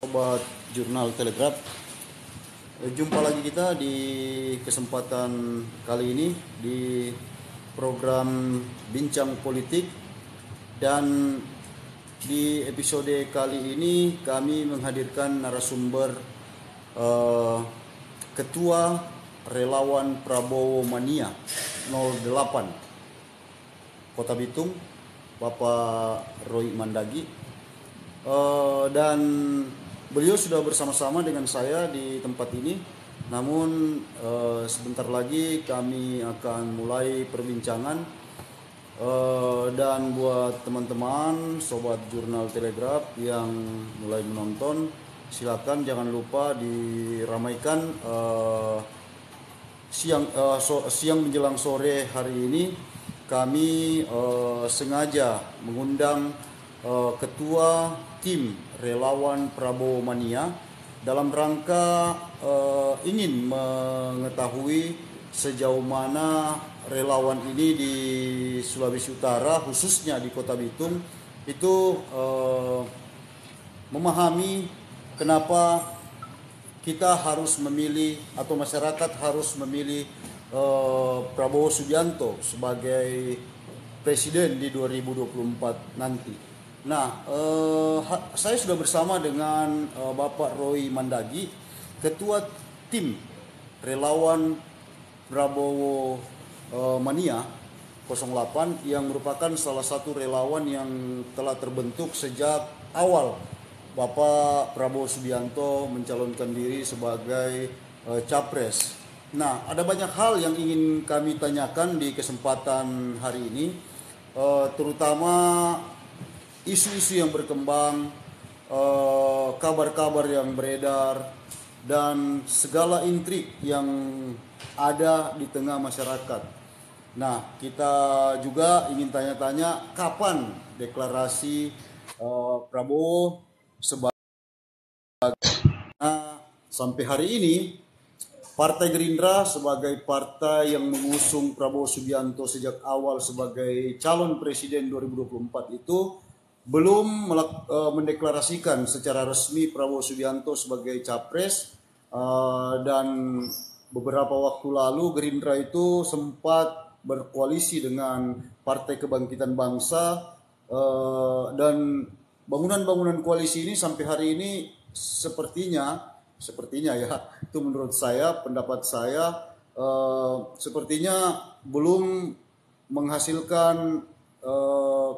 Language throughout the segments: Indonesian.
Sobat Jurnal Telegraf, jumpa lagi kita di kesempatan kali ini di program Bincang Politik. Dan di episode kali ini kami menghadirkan narasumber Ketua Relawan Prabowo Mania 08 Kota Bitung, Bapak Roy Mandagi. Dan beliau sudah bersama-sama dengan saya di tempat ini. Namun sebentar lagi kami akan mulai perbincangan. Dan buat teman-teman Sobat Jurnal Telegraf yang mulai menonton, silakan jangan lupa diramaikan siang menjelang sore hari ini. Kami sengaja mengundang Ketua Tim Relawan Prabowo Mania dalam rangka ingin mengetahui sejauh mana relawan ini di Sulawesi Utara, khususnya di Kota Bitung, itu memahami kenapa kita harus memilih atau masyarakat harus memilih Prabowo Subianto sebagai presiden di 2024 nanti. Nah, saya sudah bersama dengan Bapak Roy Mandagi, Ketua Tim Relawan Prabowo Mania 08, yang merupakan salah satu relawan yang telah terbentuk sejak awal Bapak Prabowo Subianto mencalonkan diri sebagai capres. Nah, ada banyak hal yang ingin kami tanyakan di kesempatan hari ini, terutama isu-isu yang berkembang, kabar-kabar yang beredar, dan segala intrik yang ada di tengah masyarakat. Nah, kita juga ingin tanya-tanya kapan deklarasi Prabowo sebagai sampai hari ini. Partai Gerindra sebagai partai yang mengusung Prabowo Subianto sejak awal sebagai calon presiden 2024 itu belum mendeklarasikan secara resmi Prabowo Subianto sebagai capres. Dan beberapa waktu lalu Gerindra itu sempat berkoalisi dengan Partai Kebangkitan Bangsa, dan bangunan-bangunan koalisi ini sampai hari ini sepertinya ya, itu menurut saya, pendapat saya, sepertinya belum menghasilkan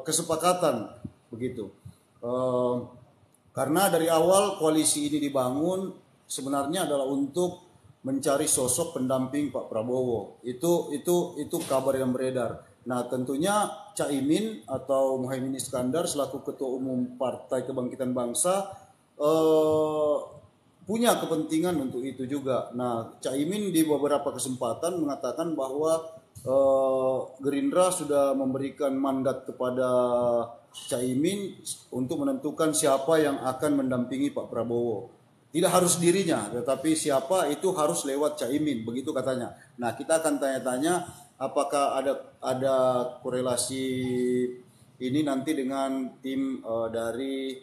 kesepakatan begitu. Karena dari awal koalisi ini dibangun sebenarnya adalah untuk mencari sosok pendamping Pak Prabowo. Itu kabar yang beredar. Nah, tentunya Caimin atau Muhaimin Iskandar selaku Ketua Umum Partai Kebangkitan Bangsa punya kepentingan untuk itu juga. Nah, Caimin di beberapa kesempatan mengatakan bahwa Gerindra sudah memberikan mandat kepada Caimin untuk menentukan siapa yang akan mendampingi Pak Prabowo. Tidak harus dirinya, tetapi siapa itu harus lewat Caimin, begitu katanya. Nah, kita akan tanya-tanya apakah ada korelasi ini nanti dengan tim dari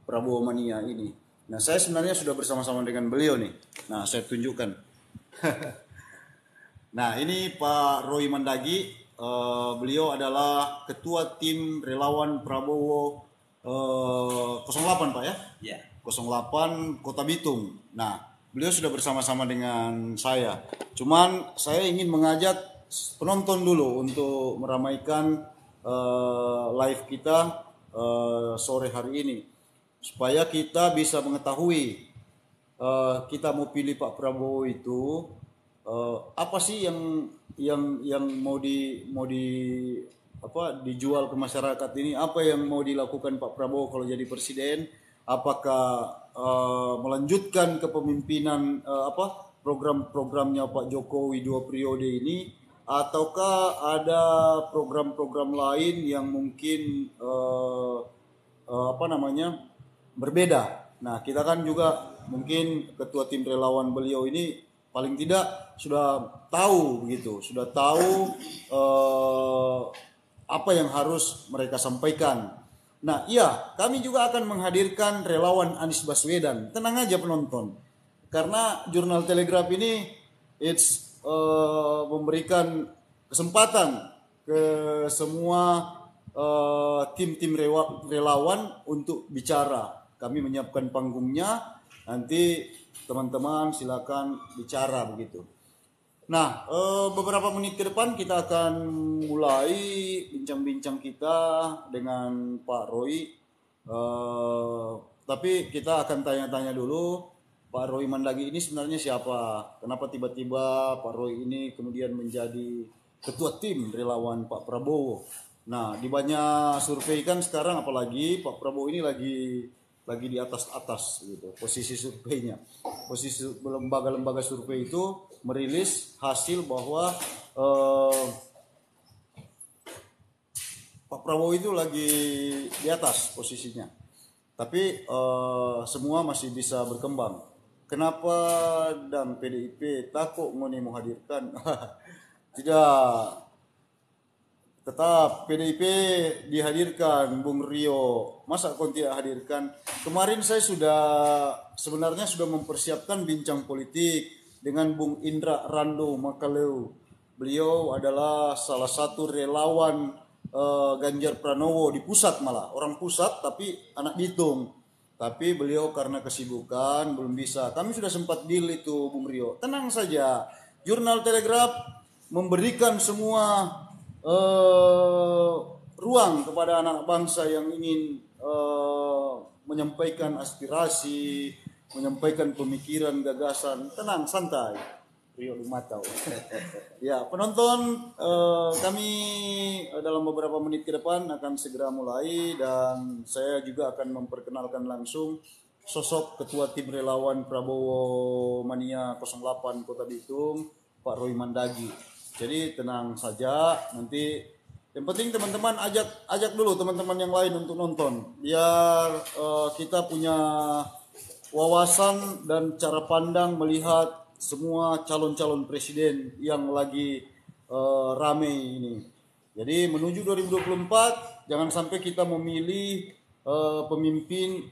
Prabowo Mania ini. Nah, saya sebenarnya sudah bersama-sama dengan beliau nih. Nah, saya tunjukkan. Nah, ini Pak Roy Mandagi. Beliau adalah Ketua Tim Relawan Prabowo 08, Pak ya? Ya. 08 Kota Bitung. Nah, beliau sudah bersama-sama dengan saya. Cuman saya ingin mengajak penonton dulu untuk meramaikan live kita sore hari ini, supaya kita bisa mengetahui kita mau pilih Pak Prabowo itu apa sih yang mau dijual ke masyarakat ini, apa yang mau dilakukan Pak Prabowo kalau jadi presiden, apakah melanjutkan kepemimpinan program-programnya Pak Jokowi 2 periode ini, ataukah ada program-program lain yang mungkin berbeda. Nah, kita kan juga mungkin Ketua Tim Relawan beliau ini paling tidak sudah tahu begitu, sudah tahu apa yang harus mereka sampaikan. Nah, iya, kami juga akan menghadirkan relawan Anies Baswedan. Tenang aja penonton. Karena Jurnal Telegraph ini memberikan kesempatan ke semua tim-tim relawan untuk bicara. Kami menyiapkan panggungnya, nanti teman-teman silakan bicara begitu. Nah, beberapa menit ke depan kita akan mulai bincang-bincang kita dengan Pak Roy. Tapi kita akan tanya-tanya dulu, Pak Roy Mandagi ini sebenarnya siapa? Kenapa tiba-tiba Pak Roy ini kemudian menjadi ketua tim relawan Pak Prabowo? Nah, di banyak survei kan sekarang apalagi Pak Prabowo ini lagi di atas gitu posisi surveinya. Posisi lembaga-lembaga survei itu merilis hasil bahwa Pak Prabowo itu lagi di atas posisinya. Tapi semua masih bisa berkembang. Kenapa dan PDIP takut mau menghadirkan? Tidak. Tetap PDIP dihadirkan, Bung Rio. Masa kau tidak hadirkan? Kemarin saya sebenarnya sudah mempersiapkan bincang politik dengan Bung Indra Rando Makaleu. Beliau adalah salah satu relawan Ganjar Pranowo di pusat, malah orang pusat tapi anak Bitung. Tapi beliau karena kesibukan belum bisa. Kami sudah sempat deal itu, Bung Rio. Tenang saja. Jurnal Telegraph memberikan semua ruang kepada anak bangsa yang ingin menyampaikan aspirasi, menyampaikan pemikiran, gagasan. Tenang, santai. Rio Lumatau. Ya, penonton, kami dalam beberapa menit ke depan akan segera mulai dan saya juga akan memperkenalkan langsung sosok Ketua Tim Relawan Prabowo Mania 08 Kota Bitung, Pak Roy Mandagi. Jadi tenang saja, nanti yang penting teman-teman ajak dulu teman-teman yang lain untuk nonton biar kita punya wawasan dan cara pandang melihat semua calon-calon presiden yang lagi rame ini. Jadi menuju 2024 jangan sampai kita memilih pemimpin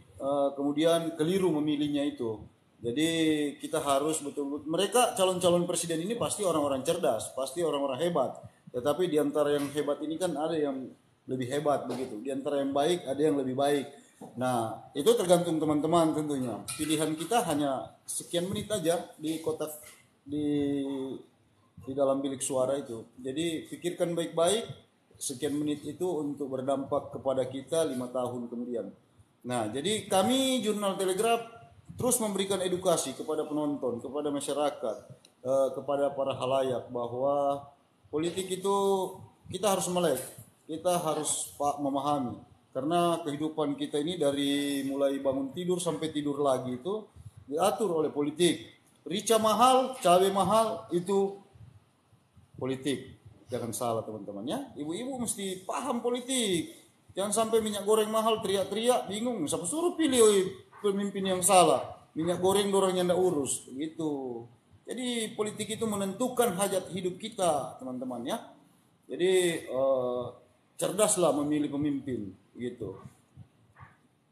kemudian keliru memilihnya itu. Jadi kita harus betul-betul, mereka calon-calon presiden ini pasti orang-orang cerdas, pasti orang-orang hebat. Tetapi di antara yang hebat ini kan ada yang lebih hebat begitu. Di antara yang baik ada yang lebih baik. Nah, itu tergantung teman-teman tentunya. Pilihan kita hanya sekian menit aja di kotak di dalam bilik suara itu. Jadi pikirkan baik-baik, sekian menit itu untuk berdampak kepada kita 5 tahun kemudian. Nah, jadi kami Jurnal Telegraph terus memberikan edukasi kepada penonton, kepada masyarakat, kepada para halayak bahwa politik itu kita harus melek, kita harus memahami. Karena kehidupan kita ini dari mulai bangun tidur sampai tidur lagi itu diatur oleh politik. Rica mahal, cabai mahal itu politik. Jangan salah teman-teman ya. Ibu-ibu mesti paham politik. Jangan sampai minyak goreng mahal teriak-teriak bingung. Siapa suruh pilih pemimpin yang salah? Minyak goreng dorang yang tidak urus. Begitu. Jadi politik itu menentukan hajat hidup kita teman-teman ya. Jadi cerdaslah memilih pemimpin. Gitu.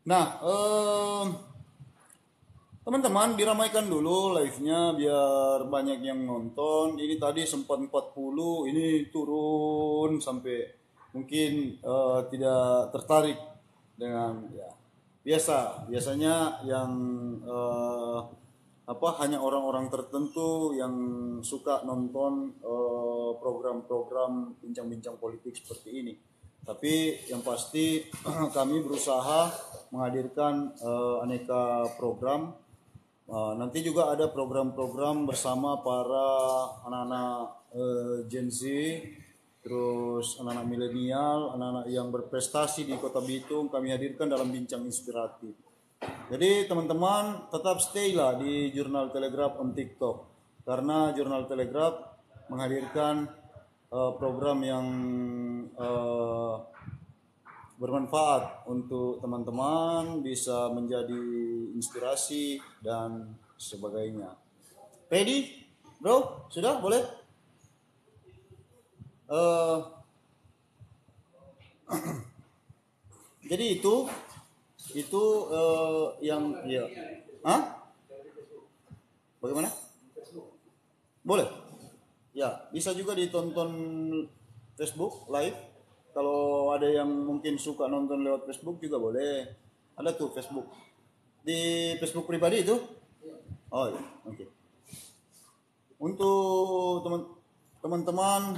Nah, teman-teman diramaikan dulu live-nya biar banyak yang nonton. Ini tadi sempat 40, ini turun sampai mungkin tidak tertarik dengan ya biasanya yang hanya orang-orang tertentu yang suka nonton program-program bincang-bincang politik seperti ini. Tapi yang pasti kami berusaha menghadirkan aneka program. Nanti juga ada program-program bersama para anak-anak Gen Z, terus anak-anak milenial, anak-anak yang berprestasi di Kota Bitung kami hadirkan dalam bincang inspiratif. Jadi teman-teman tetap stay lah di Jurnal Telegraph on TikTok karena Jurnal Telegraph menghadirkan program yang bermanfaat untuk teman-teman, bisa menjadi inspirasi dan sebagainya. Ready? Bro, sudah boleh? Jadi itu yang ya. Hah? Bagaimana? Boleh. Ya, bisa juga ditonton Facebook live. Kalau ada yang mungkin suka nonton lewat Facebook juga boleh. Ada tuh Facebook. Di Facebook pribadi itu? Oh iya, oke. Untuk teman-teman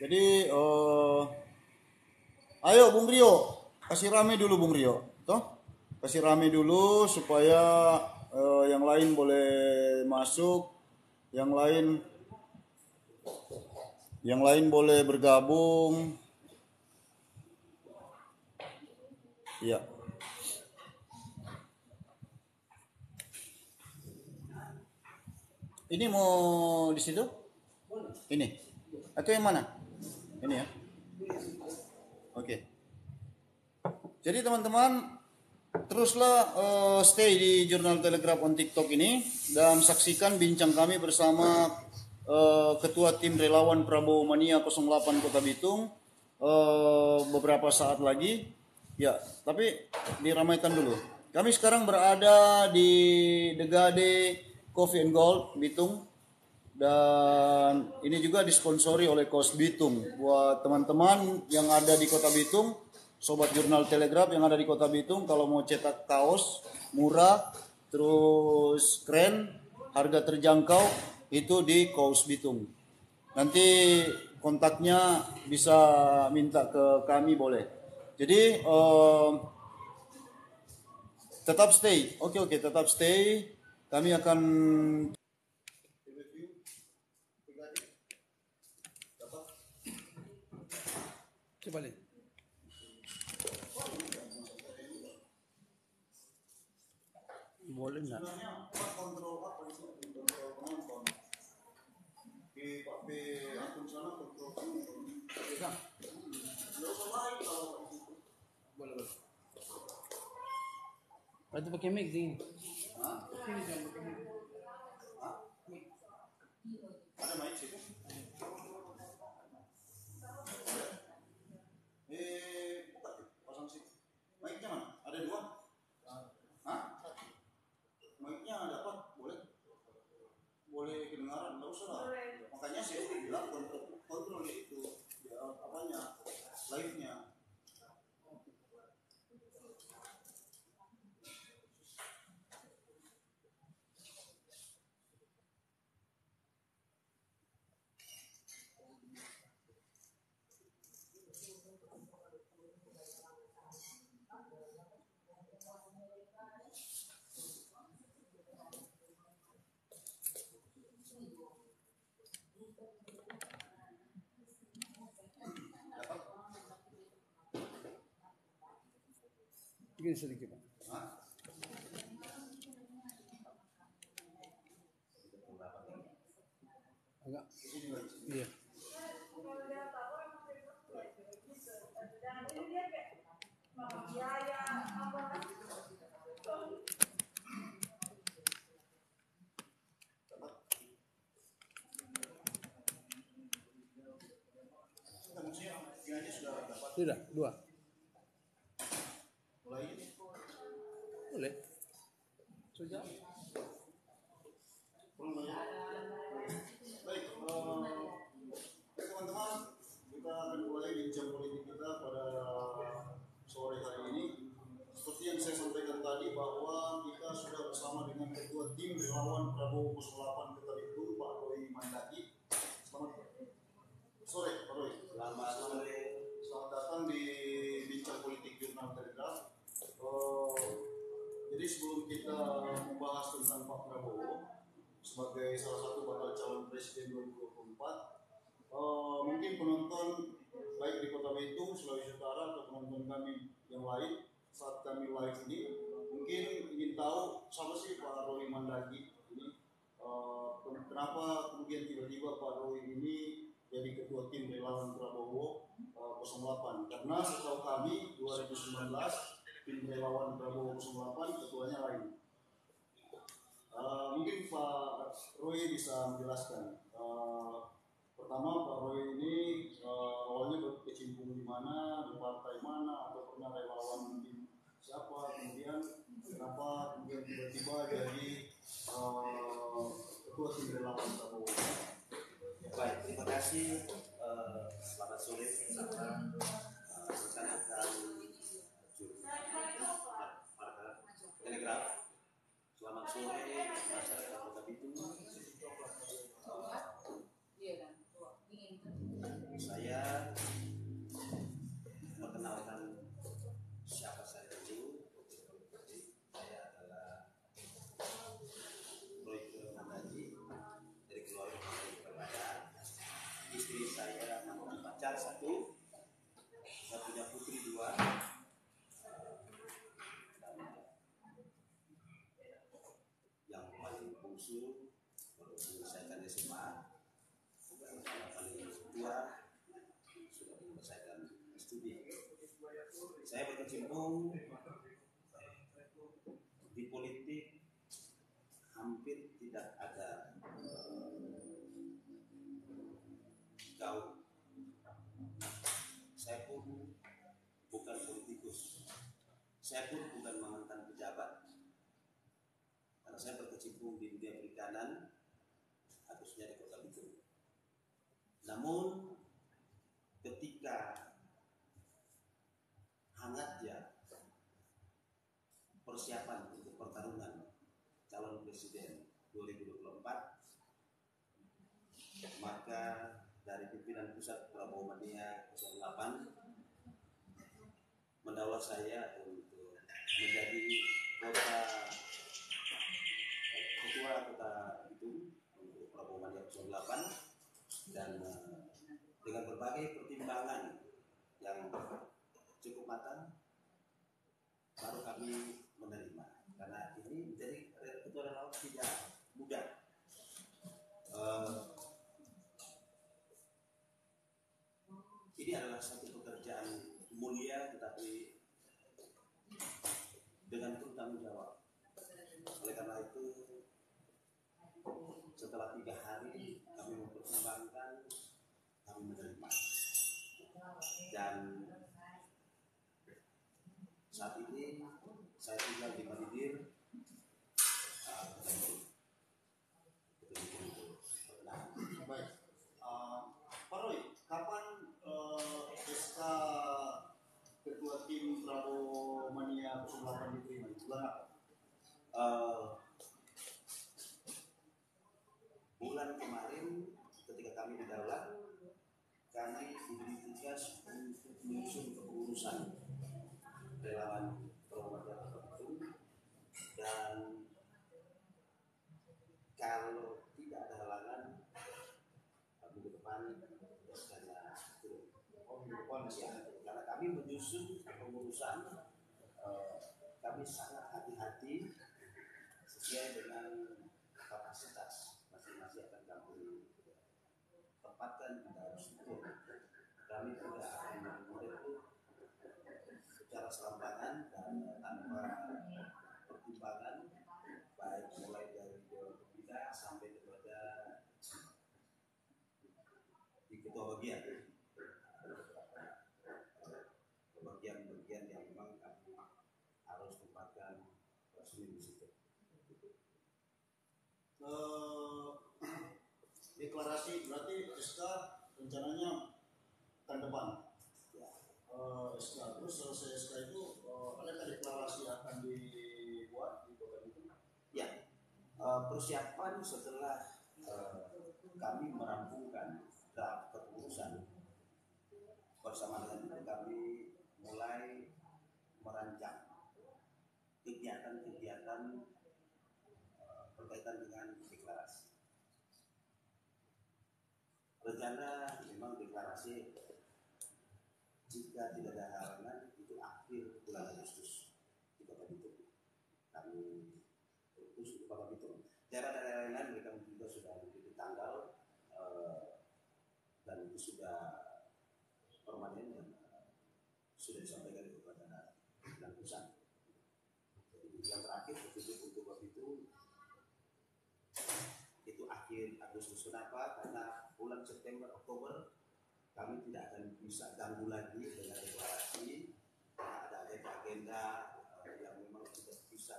jadi ayo Bung Rio, kasih rame dulu Bung Rio. Toh? Kasih rame dulu supaya yang lain boleh masuk, yang lain boleh bergabung. Ya. Ini mau di situ? Ini. Atau yang mana? Ini ya. Oke. Jadi teman-teman teruslah stay di Jurnal Telegraph on TikTok ini dan saksikan bincang kami bersama Ketua Tim Relawan Prabowo Mania 08 Kota Bitung beberapa saat lagi. Ya, tapi diramaikan dulu. Kami sekarang berada di Degade Coffee and Gold Bitung dan ini juga disponsori oleh Kos Bitung. Buat teman-teman yang ada di Kota Bitung, Sobat Jurnal Telegraph yang ada di Kota Bitung, kalau mau cetak kaos murah, terus keren, harga terjangkau, itu di Kaos Bitung. Nanti kontaknya bisa minta ke kami boleh. Jadi tetap stay. Oke, tetap stay. Kami akan coba lihat. Boleh nggak? kontrol apa itu? Kontrol penonton. Di akun sana kontrol penonton. Bisa. Nggak usah main kalau Boleh. Itu pakai mic sih. Sini jangan pakai mic. ada mic situ. Buka tuh, pasang situ. Mic-nya mana? Ada dua? Hah? Mic-nya ada apa? Boleh kedengaran, nggak usah lah. Makanya saya bilang kontrol itu, ya, apanya, live-nya. Begini sedikit Pak. Agak. Iya. Sudah, dua. Boleh. Sudah. Baik, teman-teman, kita akan mulai bincang politik kita pada sore hari ini. Seperti yang saya sampaikan tadi bahwa kita sudah bersama dengan Ketua Tim Relawan Prabowo 08 Kota Bitung, Pak Roy Mandaki. Selamat sore, Pak Roy. Selamat sore. Selamat datang di Bincang Politik Jurnal Telegraph. Jadi sebelum kita membahas tentang Pak Prabowo sebagai salah satu bakal calon presiden 2024, mungkin penonton baik di Kota Bitung, Sulawesi Utara atau penonton kami yang lain saat kami live ini mungkin ingin tahu siapa sih Pak Roy Mandaki ini, kenapa kemudian tiba-tiba Pak Roy ini jadi ketua tim relawan Prabowo 08, karena setahu kami 2019 tim relawan Prabowo 08 ketuanya lain. Mungkin Pak Roy bisa menjelaskan. Pertama Pak Roy ini awalnya berkecimpung di mana, di partai mana, atau pernah relawan di siapa, kemudian kenapa kemudian tiba-tiba jadi ketua tim relawan Prabowo. Baik, terima kasih. Selamat sore bersama rekan-rekan para telegraf. Selamat sore masyarakat Kota Bitung. Saya perkenalkan siapa saya dulu. Saya adalah Royke Mandaji dari keluarga Persebaya. Istri saya namanya pacar satu, satunya putri dua, dan yang paling bungsu baru menyelesaikan SMA, yang paling tua sudah menyelesaikan studi. Saya berkecimpung di politik hampir tidak ada gaul. Saya pun bukan politikus, saya pun bukan mantan pejabat, karena saya berkecimpung di dunia perikanan, khususnya di Kota Bitung. Namun ketika hangatnya persiapan untuk pertarungan calon presiden 2024, maka dari pimpinan pusat Prabowo Mania 08 mendaulat saya untuk menjadi ketua Kota Bitung untuk Prabowo Mania 08, dan dengan berbagai pertimbangan yang cukup matang baru kami menerima, karena ini menjadi ketua relawan tidak mudah. Ini adalah satu pekerjaan mulia, tetapi dengan penuh tanggung jawab. Oleh karena itu, setelah 3 hari kami mempertimbangkan, kami menerima. Dan saat ini saya tinggal di Manidir. Baik, Pak Roy, kapan SK ketua tim Prabowo Mania 08 diterima? Bulan apa? Bulan kemarin ketika kami didaulat, kami diberi tugas untuk menyusun kepengurusan relawan Prabowo Mania itu, dan kalau tidak ada halangan minggu depan tugasnya turun. Minggu depan Ya, karena kami menyusun kepengurusan, kami sangat hati-hati sesuai dengan kapasitas masing-masing akan kami tempatkan di dalam struktur. Kami tidak akan merekrut secara serampangan dan tanpa pertimbangan, baik mulai dari dewan pembina sampai kepada di ketua bagian yang memang kami harus tempatkan resmi di situ. Deklarasi berarti SK rencananya tahun depan. Ya. SK terus selesai SK itu adakah deklarasi akan dibuat di Kota Bitung? Ya, persiapan setelah kami merampungkan draft kepengurusan, bersama dengan itu kami mulai merancang kegiatan-kegiatan berkaitan dengan deklarasi. Rencana memang deklarasi jika tidak ada halangan itu akhir bulan Agustus di Kota Bitung. Kami terus di Kota Bitung. Daerah-daerah lain mereka juga sudah memiliki tanggal dan itu sudah permanen dan sudah disampaikan kepada pusat. Jadi yang terakhir tertutup untuk Kota Bitung akhir Agustus. Kenapa? Karena bulan September, Oktober kami tidak akan bisa ganggu lagi dengan deklarasi. Ada agenda yang memang tidak bisa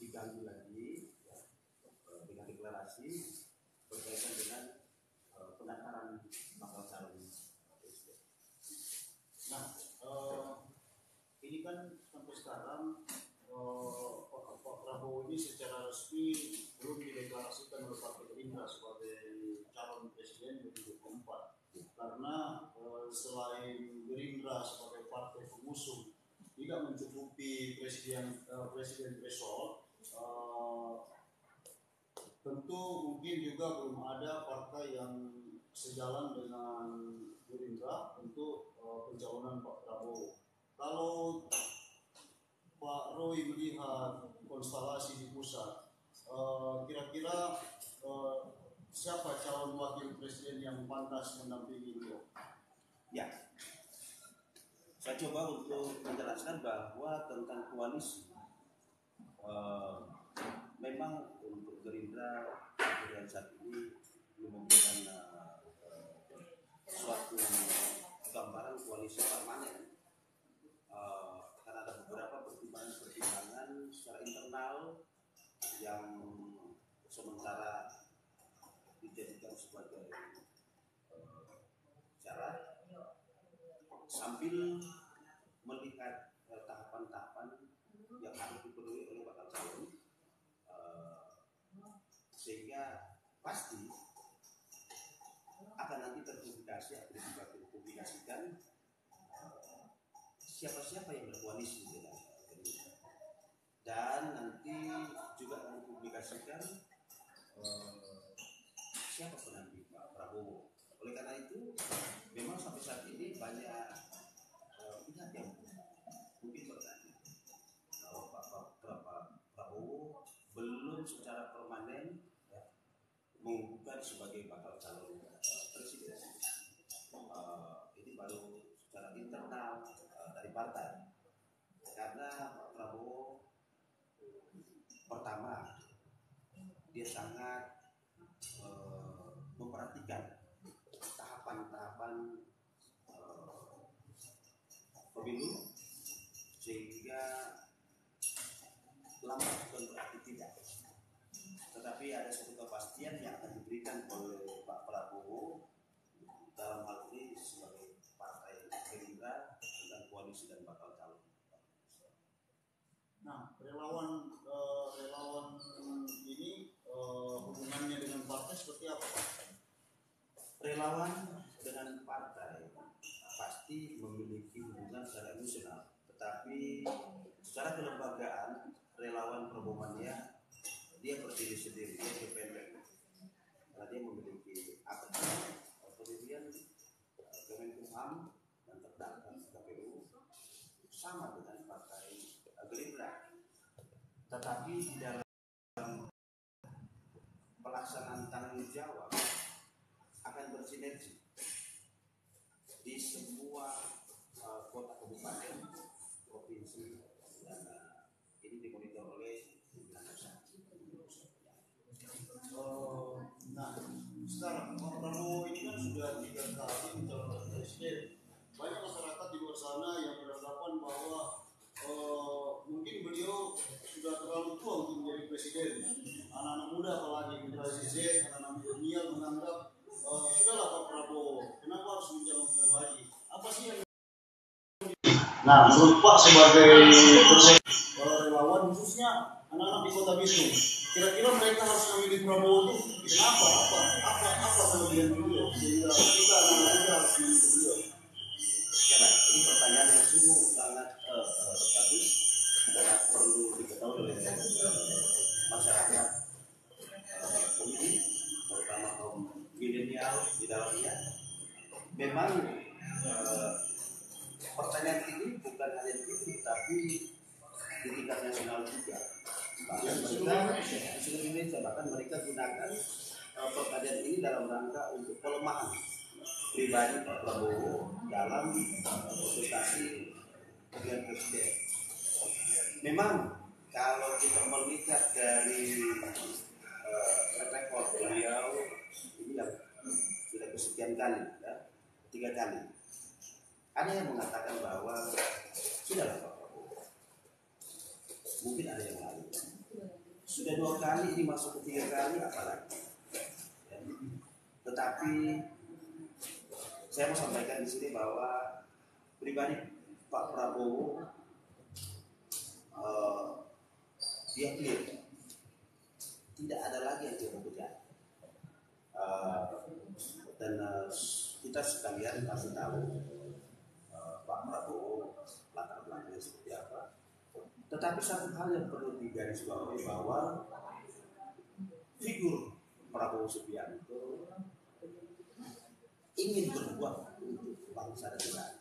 diganggu lagi ya, dengan deklarasi berkaitan dengan pendaftaran bakal calon presiden. Nah, ini kan sampai sekarang Pak Prabowo ini secara resmi belum dideklarasikan oleh Partai Gerindra sebagai calon presiden 2024 karena selain Gerindra sebagai partai pengusung tidak mencukupi presiden threshold, tentu mungkin juga belum ada partai yang sejalan dengan Gerindra untuk pencalonan Pak Prabowo. Kalau Pak Roy melihat konstelasi di pusat, kira-kira siapa calon wakil presiden yang pantas mendampingi beliau? Ya, saya coba untuk menjelaskan bahwa tentang koalisi, memang untuk Gerindra yang saat ini belum memberikan suatu gambaran koalisi permanen. Karena ada beberapa pertimbangan secara internal yang sementara dijadikan sebagai syarat sambil melihat tahapan-tahapan yang harus dipenuhi oleh bakal calon, sehingga pasti akan nanti terpublikasikan siapa-siapa yang berkoalisi dengan Gerindra, dan nanti juga akan dipublikasikan siapa pendamping Pak Prabowo. Oleh karena itu, memang sampai saat ini banyak pihak yang mungkin bertanya bahwa Pak Prabowo belum secara permanen ya, mengukuhkan sebagai bakal calon presiden. Ini baru secara internal dari partai, karena Pak Prabowo pertama dia sangat memperhatikan tahapan-tahapan pemilu, sehingga lambat bukan berarti tidak, tetapi ada satu kepastian yang akan diberikan oleh Pak Prabowo dalam hal ini sebagai partai Gerindra tentang koalisi dan bakal calon. Nah, relawan ini hubungannya dengan partai seperti apa, Pak? Relawan dengan partai pasti memiliki hubungan secara emosional, tetapi secara kelembagaan relawan Prabowo Mania dia berdiri sendiri, dia independen, karena dia memiliki akta kemudian Kemenkumham dan terdaftar di KPU sama dengan partai Gerindra, tetapi di dalam pelaksanaan tanggung jawab akan bersinergi di semua kota kabupaten provinsi, dan ini dimonitor oleh pimpinan pusat. Nah, sekarang Pak Prabowo ini kan sudah 3 kali mencalonkan presiden. Banyak masyarakat di luar sana yang beranggapan bahwa mungkin beliau sudah terlalu tua untuk menjadi presiden. Anak-anak muda apalagi generasi Z, anak-anak milenial menganggap sudahlah Pak Prabowo, kenapa harus mencalonkan lagi? Apa sih yang Nah, menurut Pak sebagai relawan khususnya anak-anak di Kota Bitung, kira-kira mereka harus memilih Prabowo itu kenapa? Apa kelebihan beliau sehingga kita anak-anak muda harus memilih beliau? Ya, ini pertanyaan yang sungguh sangat bagus dan perlu diketahui oleh masyarakat pemilih, terutama kaum milenial di dalamnya. Memang pertanyaan ini bukan hanya di sini, tapi di tingkat nasional juga. Bahkan mereka gunakan pertanyaan ini dalam rangka untuk pelemahan pribadi Pak Prabowo dalam kontestasi pemilihan presiden. Memang kalau kita melihat dari track record beliau ini yang sudah kesekian kali, ya, 3 kali. Ada yang mengatakan bahwa sudahlah Pak Prabowo, mungkin ada yang lain. Sudah 2 kali, ini masuk ke 3 kali, apalagi. Ya. Tetapi saya mau sampaikan di sini bahwa pribadi Pak Prabowo dia clear, tidak ada lagi yang dia bekerja. Dan kita sekalian pasti tahu Pak Prabowo latar belakangnya seperti apa. Tetapi satu hal yang perlu digarisbawahi bahwa figur Prabowo Subianto ingin berbuat untuk bangsa dan negara.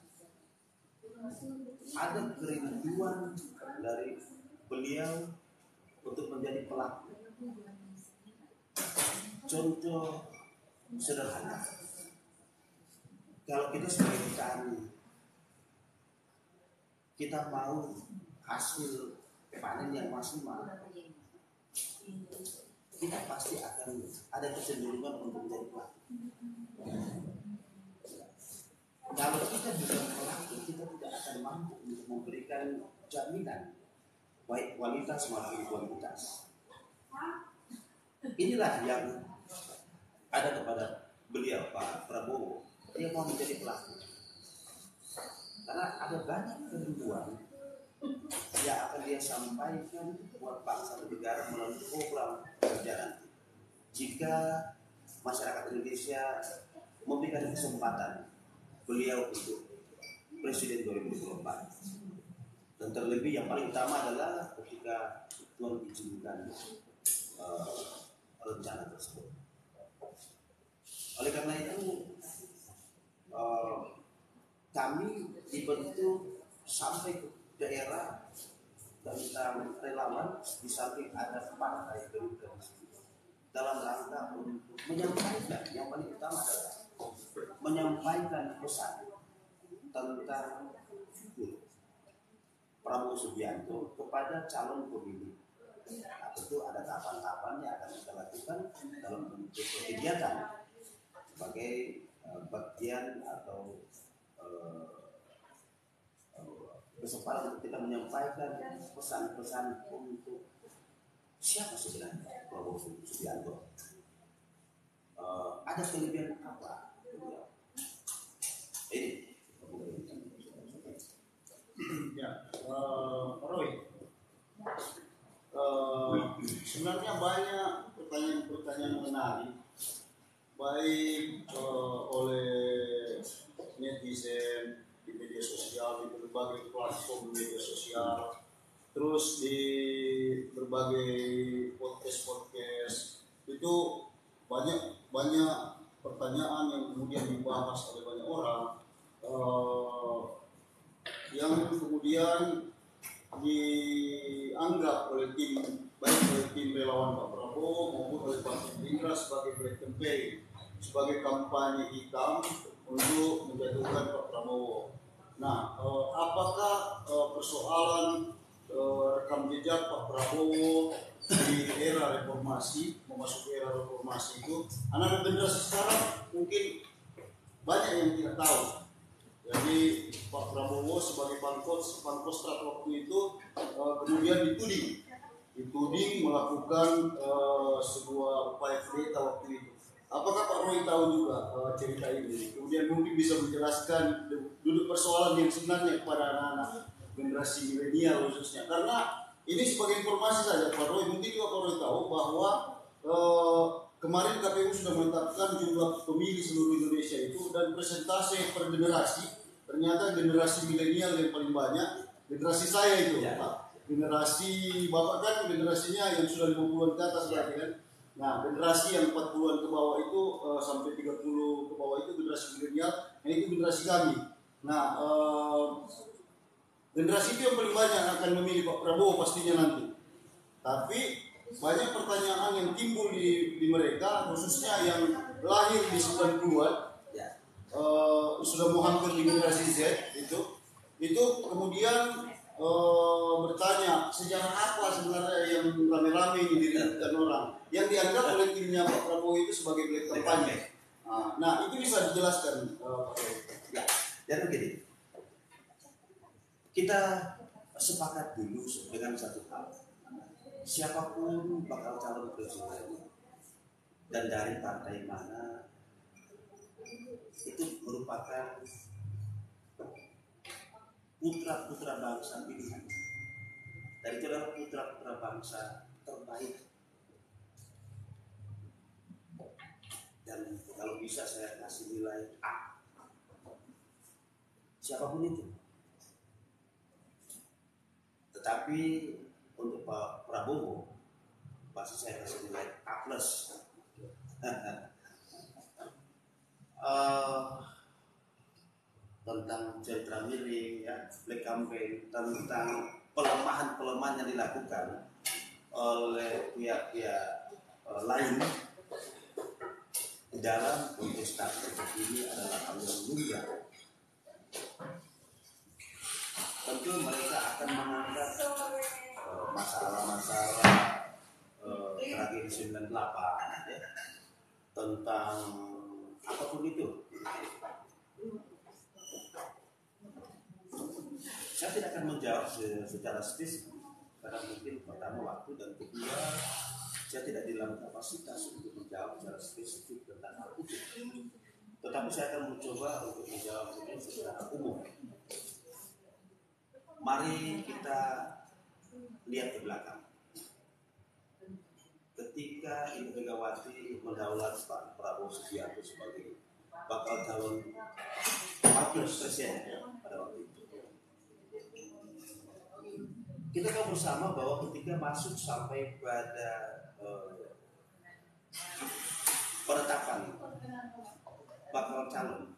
Ada kerinduan dari beliau untuk menjadi pelaku. Contoh sederhana, kalau kita sebagai petani, kita mau hasil panen yang maksimal, kita pasti akan ada kecenderungan untuk menjadi pelaku. Kalau kita bukan pelaku, kita tidak akan mampu untuk memberikan jaminan baik kualitas maupun kuantitas. Inilah yang ada kepada beliau Pak Prabowo. Dia mau menjadi pelaku. Karena ada banyak kerinduan yang akan dia sampaikan buat bangsa dan negara melalui program kerja. Jika masyarakat Indonesia memberikan kesempatan beliau untuk Presiden 2024. Dan terlebih yang paling utama adalah ketika Tuhan izinkan rencana tersebut. Oleh karena itu kami dibentuk sampai ke daerah tentang relawan, di samping ada partai Gerindra dalam rangka untuk menyampaikan, yang paling utama adalah menyampaikan pesan tentang figur Prabowo Subianto kepada calon pemilih. Nah, tentu ada tahapan-tahapannya akan kita lakukan dalam bentuk kegiatan sebagai bagian atau kesempatan untuk kita menyampaikan pesan-pesan untuk siapa sebenarnya Prabowo Subianto. Ada kelebihan apa? Ini ya, Roy. Sebenarnya banyak pertanyaan-pertanyaan menarik, baik oleh netizen di media sosial, di berbagai platform media sosial, terus di berbagai podcast itu banyak pertanyaan yang kemudian dibahas oleh banyak orang, yang kemudian dianggap oleh tim relawan Pak Prabowo maupun oleh Partai Gerindra sebagai black campaign, sebagai kampanye hitam untuk menjatuhkan Pak Prabowo. Nah, apakah persoalan rekam jejak Pak Prabowo di era reformasi, memasuki era reformasi itu, anak generasi sekarang mungkin banyak yang tidak tahu. Jadi Pak Prabowo sebagai pangkostrat waktu itu kemudian dituding melakukan sebuah upaya kudeta waktu itu. Apakah Pak Roy tahu juga cerita ini? Kemudian mungkin bisa menjelaskan duduk persoalan yang sebenarnya kepada anak-anak generasi milenial khususnya. Karena ini sebagai informasi saja Pak Roy, mungkin juga Pak Roy tahu bahwa kemarin KPU sudah menetapkan jumlah pemilih seluruh Indonesia itu, dan persentase per generasi, ternyata generasi milenial yang paling banyak, generasi saya itu, Pak. Generasi Bapak kan generasinya yang sudah 50-an ke atas berarti kan. Nah, generasi yang 40-an ke bawah itu sampai 30 ke bawah itu generasi milenial, nah itu generasi kami. Nah, generasi itu yang paling banyak akan memilih Pak Prabowo pastinya nanti. Tapi banyak pertanyaan yang timbul di mereka, khususnya yang lahir di 90-an, sudah mau hampir di generasi Z itu kemudian bertanya sejarah apa sebenarnya yang rame-rame ini diributkan orang. yang dianggap oleh timnya Pak Prabowo itu sebagai black kampanye. Nah, itu bisa dijelaskan Pak Kiai. Ya, dan begini, kita sepakat dulu dengan satu hal, siapapun bakal calon presiden dan dari partai mana itu merupakan putra-putra bangsa pilihan, dan itu adalah putra-putra bangsa terbaik. Dan kalau bisa saya kasih nilai A, siapapun itu. Tetapi untuk Pak Prabowo pasti saya kasih nilai A+. Tentang sentra miring, ya, black campaign, tentang pelemahan-pelemahan yang dilakukan oleh pihak-pihak lain di dalam kontestasi seperti ini adalah hal yang lumrah. Tentu mereka akan mengangkat masalah-masalah tragedi 98, ya, tentang apapun itu. Saya tidak akan menjawab secara spesifik karena mungkin pertama waktu, dan kedua saya tidak di dalam kapasitas untuk menjawab secara spesifik tentang hal itu. Tetapi saya akan mencoba untuk menjawab ini secara umum. Mari kita lihat ke belakang. Ketika Ibu Megawati mendaulat Pak Prabowo Subianto sebagai bakal calon wakil presiden pada waktu itu, kita tahu bersama bahwa ketika masuk sampai pada penetapan bakal calon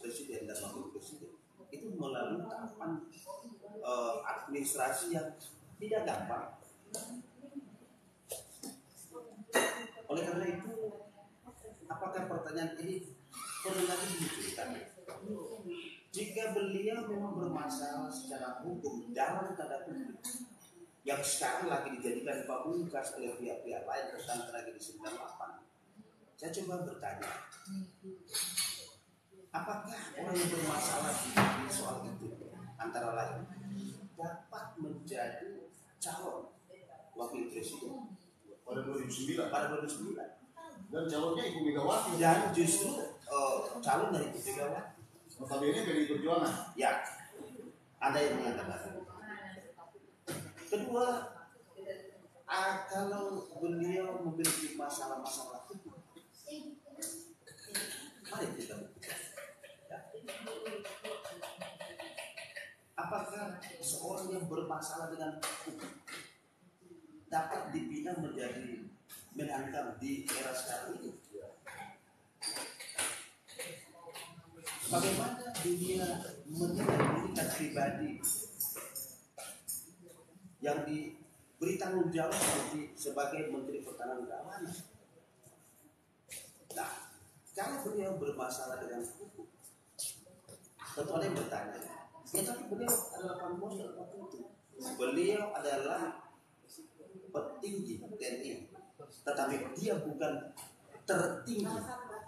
presiden dan wakil presiden itu melalui tahapan administrasi yang tidak gampang. Oleh karena itu, apakah pertanyaan ini perlu lagi dimunculkan? Jika beliau memang bermasalah secara hukum dalam tanda kutip yang sekarang lagi dijadikan pamungkas oleh pihak-pihak lain tentang tragedi 98, saya coba bertanya, apakah orang yang bermasalah di soal itu antara lain dapat menjadi calon wakil presiden Pada 2009. Dan calonnya Ibu Megawati. Dan justru calon dari Ibu Megawati. Notabene PDI Perjuangan. Ya, ada yang mengatakan. Kedua, kalau beliau memiliki masalah-masalah hukum, mari kita buktikan. Ya. Apakah seorang yang bermasalah dengan hukum dapat dipindah menjadi menhankam di era sekarang ini? Bagaimana dunia menjadikan pribadi yang diberi tanggung jawab sebagai Menteri Pertahanan Keamanan? Nah, kalau beliau bermasalah dengan hukum, tentu ada yang bertanya. Ya, tapi beliau adalah pangkostrat waktu itu. Beliau adalah petinggi TNI, tetapi dia bukan tertinggi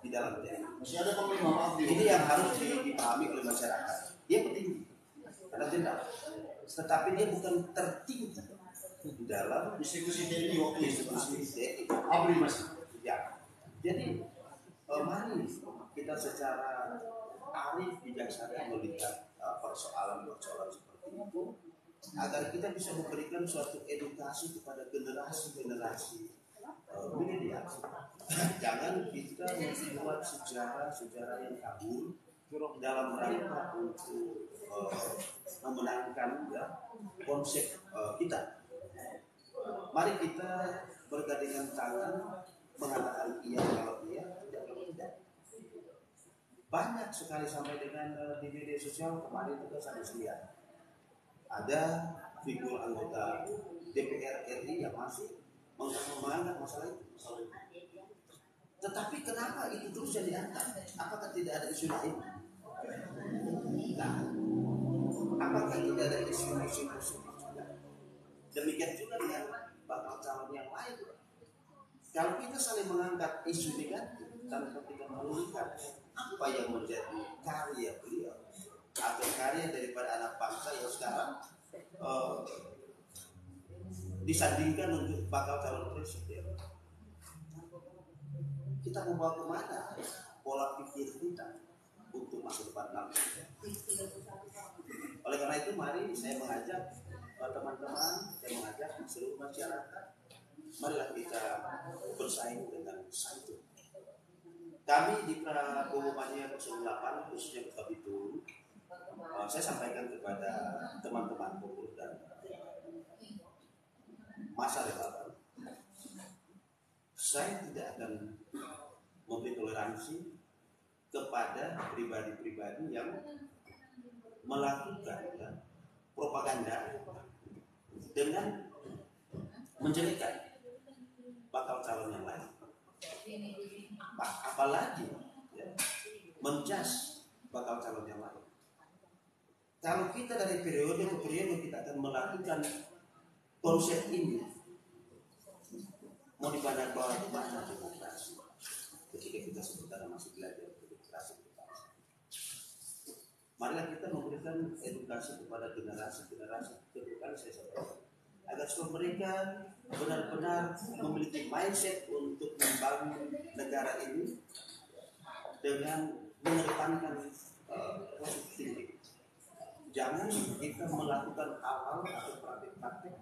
di dalam TNI. Masih ada Panglima Abdi. Ini yang harus dipahami oleh masyarakat. Dia petinggi, karena jenderal, tetapi dia bukan tertinggi di dalam institusi TNI waktu itu. institusi TNI. Abri masih. Ya, jadi mari kita secara arif bijaksana melihat persoalan-persoalan seperti itu, agar kita bisa memberikan suatu edukasi kepada generasi-generasi milenial. Jangan kita membuat sejarah yang kabur dalam rangka untuk memenangkan konsep kita. Mari kita bergandengan tangan mengatakan iya kalau iya, tidak kalau tidak. Banyak sekali sampai dengan di media sosial kemarin juga saya lihat ada figur anggota DPR RI yang masih mengangkat masalah itu. Tetapi kenapa itu terus jadi diangkat? Apakah tidak ada isu lain? Nah, apakah tidak ada isu-isu? Demikian juga dengan bakal calon yang lain. Kalau kita saling mengangkat isu negatif tanpa kita melihat apa yang menjadi karya beliau atau karya daripada anak bangsa yang sekarang disandingkan untuk bakal calon presiden, kita membawa kemana pola pikir kita untuk masa depan nanti. Oleh karena itu mari saya mengajak teman-teman, saya mengajak seluruh masyarakat, marilah kita bersaing dengan santun. Kami di Prabowo Mania 08 khususnya Kota Bitung, saya sampaikan kepada teman-teman pengurus dan masa relawan, saya tidak akan memberi toleransi kepada pribadi-pribadi yang melakukan propaganda dengan menjelekan bakal calon yang lain, apalagi menjas bakal calon yang lain. Kalau kita dari periode ke periode kita akan melakukan konsep ini, mau dipandang bahwa itu mana demokrasi ketika kita sebenarnya masih belajar demokrasi. Marilah kita memberikan edukasi kepada generasi-generasi kedepan, saya sampaikan, agar supaya mereka benar-benar memiliki mindset untuk membangun negara ini dengan mengedepankan positif. Jangan kita melakukan hal-hal atau praktik-praktik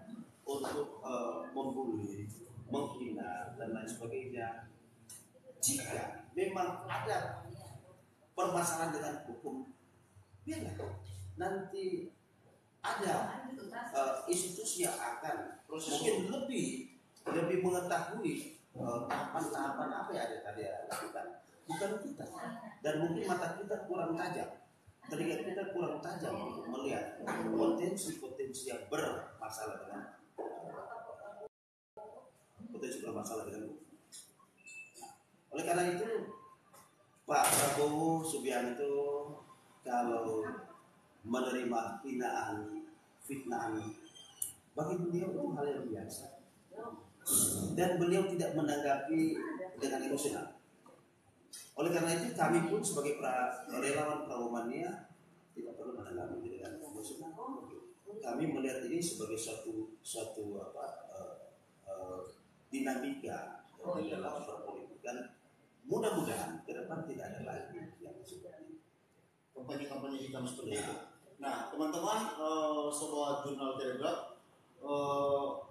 untuk membuli, menghina dan lain sebagainya. Jika memang ada permasalahan dengan hukum, biarlah nanti ada institusi yang akan mungkin lebih mengetahui tahapan-tahapan apa yang ada tadi lakukan, bukan kita. Dan mungkin mata kita kurang tajam, telinga kita kurang tajam untuk melihat potensi-potensi yang bermasalah dengan hukum. Oleh karena itu Pak Prabowo Subianto kalau menerima fitnaan, bagi beliau itu hal yang biasa, dan beliau tidak menanggapi dengan emosional. Oleh karena itu kami pun sebagai relawan Prabowo Mania tidak perlu menanggapi dengan emosional. Kami melihat ini sebagai suatu dinamika di dalam berpolitik, dan mudah-mudahan ke depan tidak ada lagi yang seperti kampanye hitam seperti itu. Nah, teman-teman, sobat jurnal Telegraf,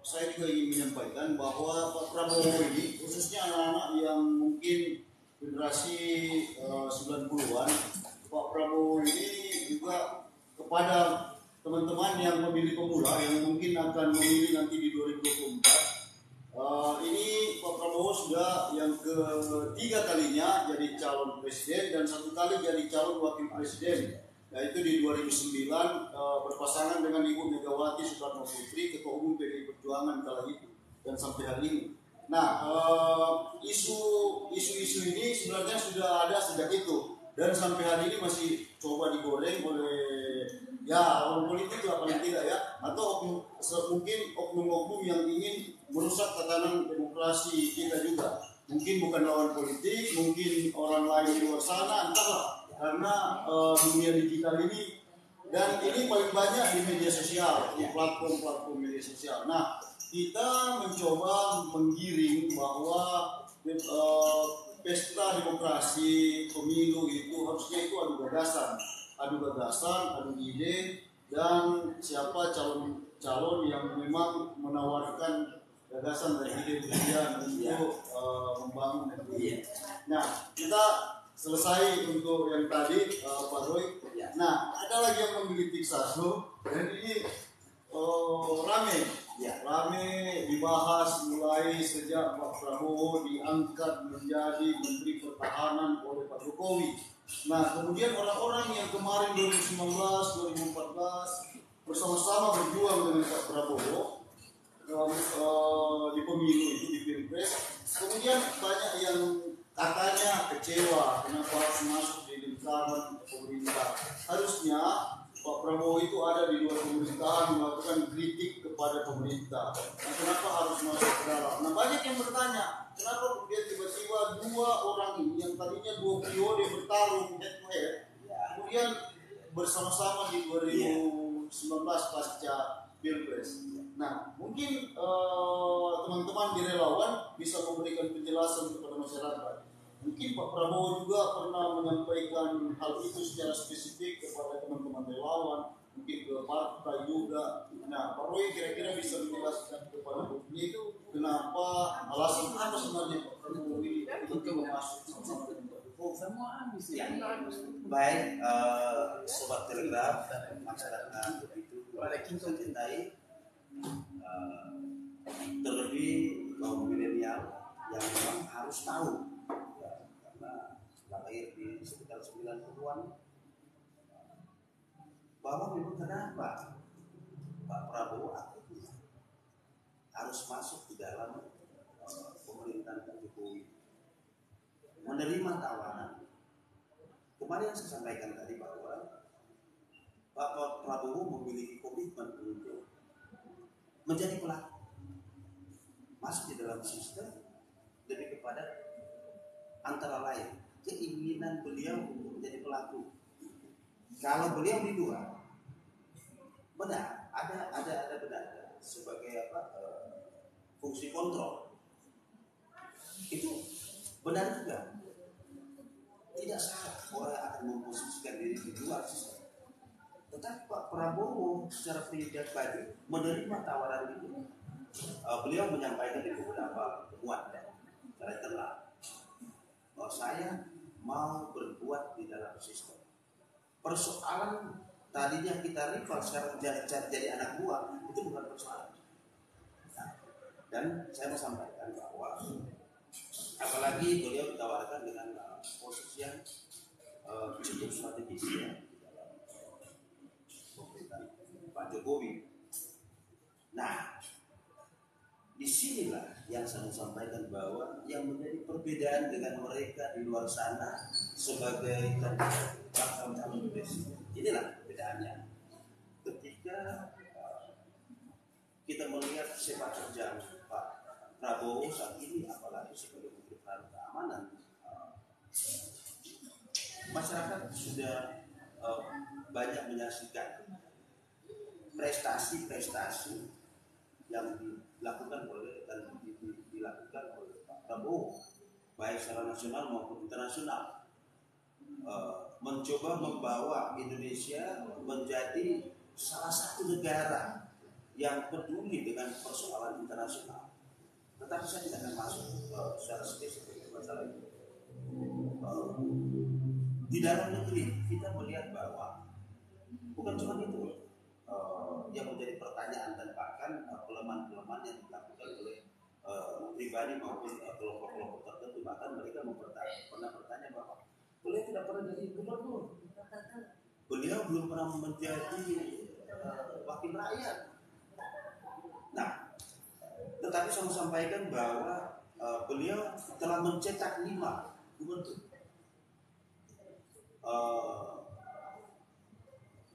saya juga ingin menyampaikan bahwa Pak Prabowo ini, khususnya anak-anak yang mungkin generasi 90-an, Pak Prabowo ini juga kepada teman-teman yang memilih pemula, yang mungkin akan memilih nanti di 2024, ini Pak Prabowo sudah yang ketiga kalinya jadi calon presiden dan satu kali jadi calon wakil presiden, yaitu di 2009 berpasangan dengan Ibu Megawati Soekarno Putri, Ketua Umum PDI Perjuangan kala itu, dan sampai hari ini. Nah, isu-isu ini sebenarnya sudah ada sejak itu, dan sampai hari ini masih coba digoreng oleh lawan politik lah paling tidak ya, atau mungkin oknum-oknum yang ingin merusak tatanan demokrasi kita juga. Mungkin bukan lawan politik, mungkin orang lain di luar sana, entahlah. Karena dunia digital ini, dan ini paling banyak di media sosial, di platform media sosial. Nah, kita mencoba menggiring bahwa pesta demokrasi, pemilu itu harusnya itu adu gagasan, adu ide, dan siapa calon yang memang menawarkan gagasan dan ide-ide untuk membangun negeri. Nah, kita selesai untuk yang tadi, Pak Roy. Nah, ada lagi yang menggelitik satu, dan ini rame dibahas mulai sejak Pak Prabowo diangkat menjadi Menteri Pertahanan oleh Pak Jokowi. Nah, kemudian orang-orang yang kemarin 2019, 2014 bersama-sama berjuang dengan Pak Prabowo di pemilu itu, di Pilpres, kemudian banyak yang katanya kecewa kenapa harus masuk di lingkaran pemerintah. Harusnya Pak Prabowo itu ada di luar pemerintahan melakukan kritik kepada pemerintah. Nah, kenapa harus masuk ke dalam? Nah, banyak yang bertanya, kenapa orang ini yang tadinya 2 periode bertarung head to head, kemudian bersama-sama di 2019 pasca Pilpres. Nah, mungkin teman-teman di relawan bisa memberikan penjelasan kepada masyarakat. Mungkin Pak Prabowo juga pernah menyampaikan hal itu secara spesifik kepada teman-teman relawan, mungkin ke partai juga. Nah, Pak Roy kira-kira bisa menjelaskan kepada publik kenapa, alasan apa sebenarnya Pak Prabowo ini untuk masuk sama-sama dengan Pak Jokowi. Semua habis Ya. ya. Baik, sobat telegraf, masyarakat begitu saya cintai, terlebih kaum milenial yang memang harus tahu, ya, karena lahir di sekitar 90-an, bahwa memang kenapa Pak Prabowo akhirnya harus masuk di dalam pemerintahan Pak Jokowi, menerima tawaran. Kemarin saya sampaikan tadi bahwa Pak Prabowo memiliki komitmen untuk menjadi pelaku, masuk di dalam sistem, lebih kepada antara lain keinginan beliau untuk menjadi pelaku. Kalau beliau di luar, benar ada benar sebagai fungsi kontrol, itu benar juga, tidak salah orang akan memposisikan diri di luar sistem. Tetapi Pak Prabowo secara pribadi menerima tawaran itu. Beliau menyampaikan di beberapa pertemuan secara internal bahwa saya mau berbuat di dalam sistem. Persoalan tadinya kita rival, sekarang jadi anak buah, itu bukan persoalan. Nah, dan saya mau sampaikan bahwa apalagi beliau ditawarkan dengan posisi yang cukup strategis ya, di dalam pemerintahan Pak Jokowi. Nah, disinilah yang saya sampaikan bahwa yang menjadi perbedaan dengan mereka di luar sana sebagai bakal calon presiden, inilah perbedaannya. Ketika kita melihat sepak terjang Pak Prabowo saat ini, apalagi sebagai Menteri Keamanan, masyarakat sudah banyak menyaksikan prestasi-prestasi yang dilakukan oleh Pak Prabowo, baik secara nasional maupun internasional, mencoba membawa Indonesia menjadi salah satu negara yang peduli dengan persoalan internasional. Tetapi saya tidak akan masuk secara spesifik ke masalah itu. Di dalam negeri kita melihat bahwa bukan cuma itu yang menjadi pertanyaan, dan bahkan kelemahan-kelemahan yang dilakukan oleh pribadi maupun kelompok-kelompok tertentu. Bahkan mereka pernah bertanya bahwa beliau tidak pernah jadi gubernur, beliau belum pernah menjadi wakil rakyat. Nah, tetapi saya sampaikan bahwa beliau telah mencetak 5 gubernur.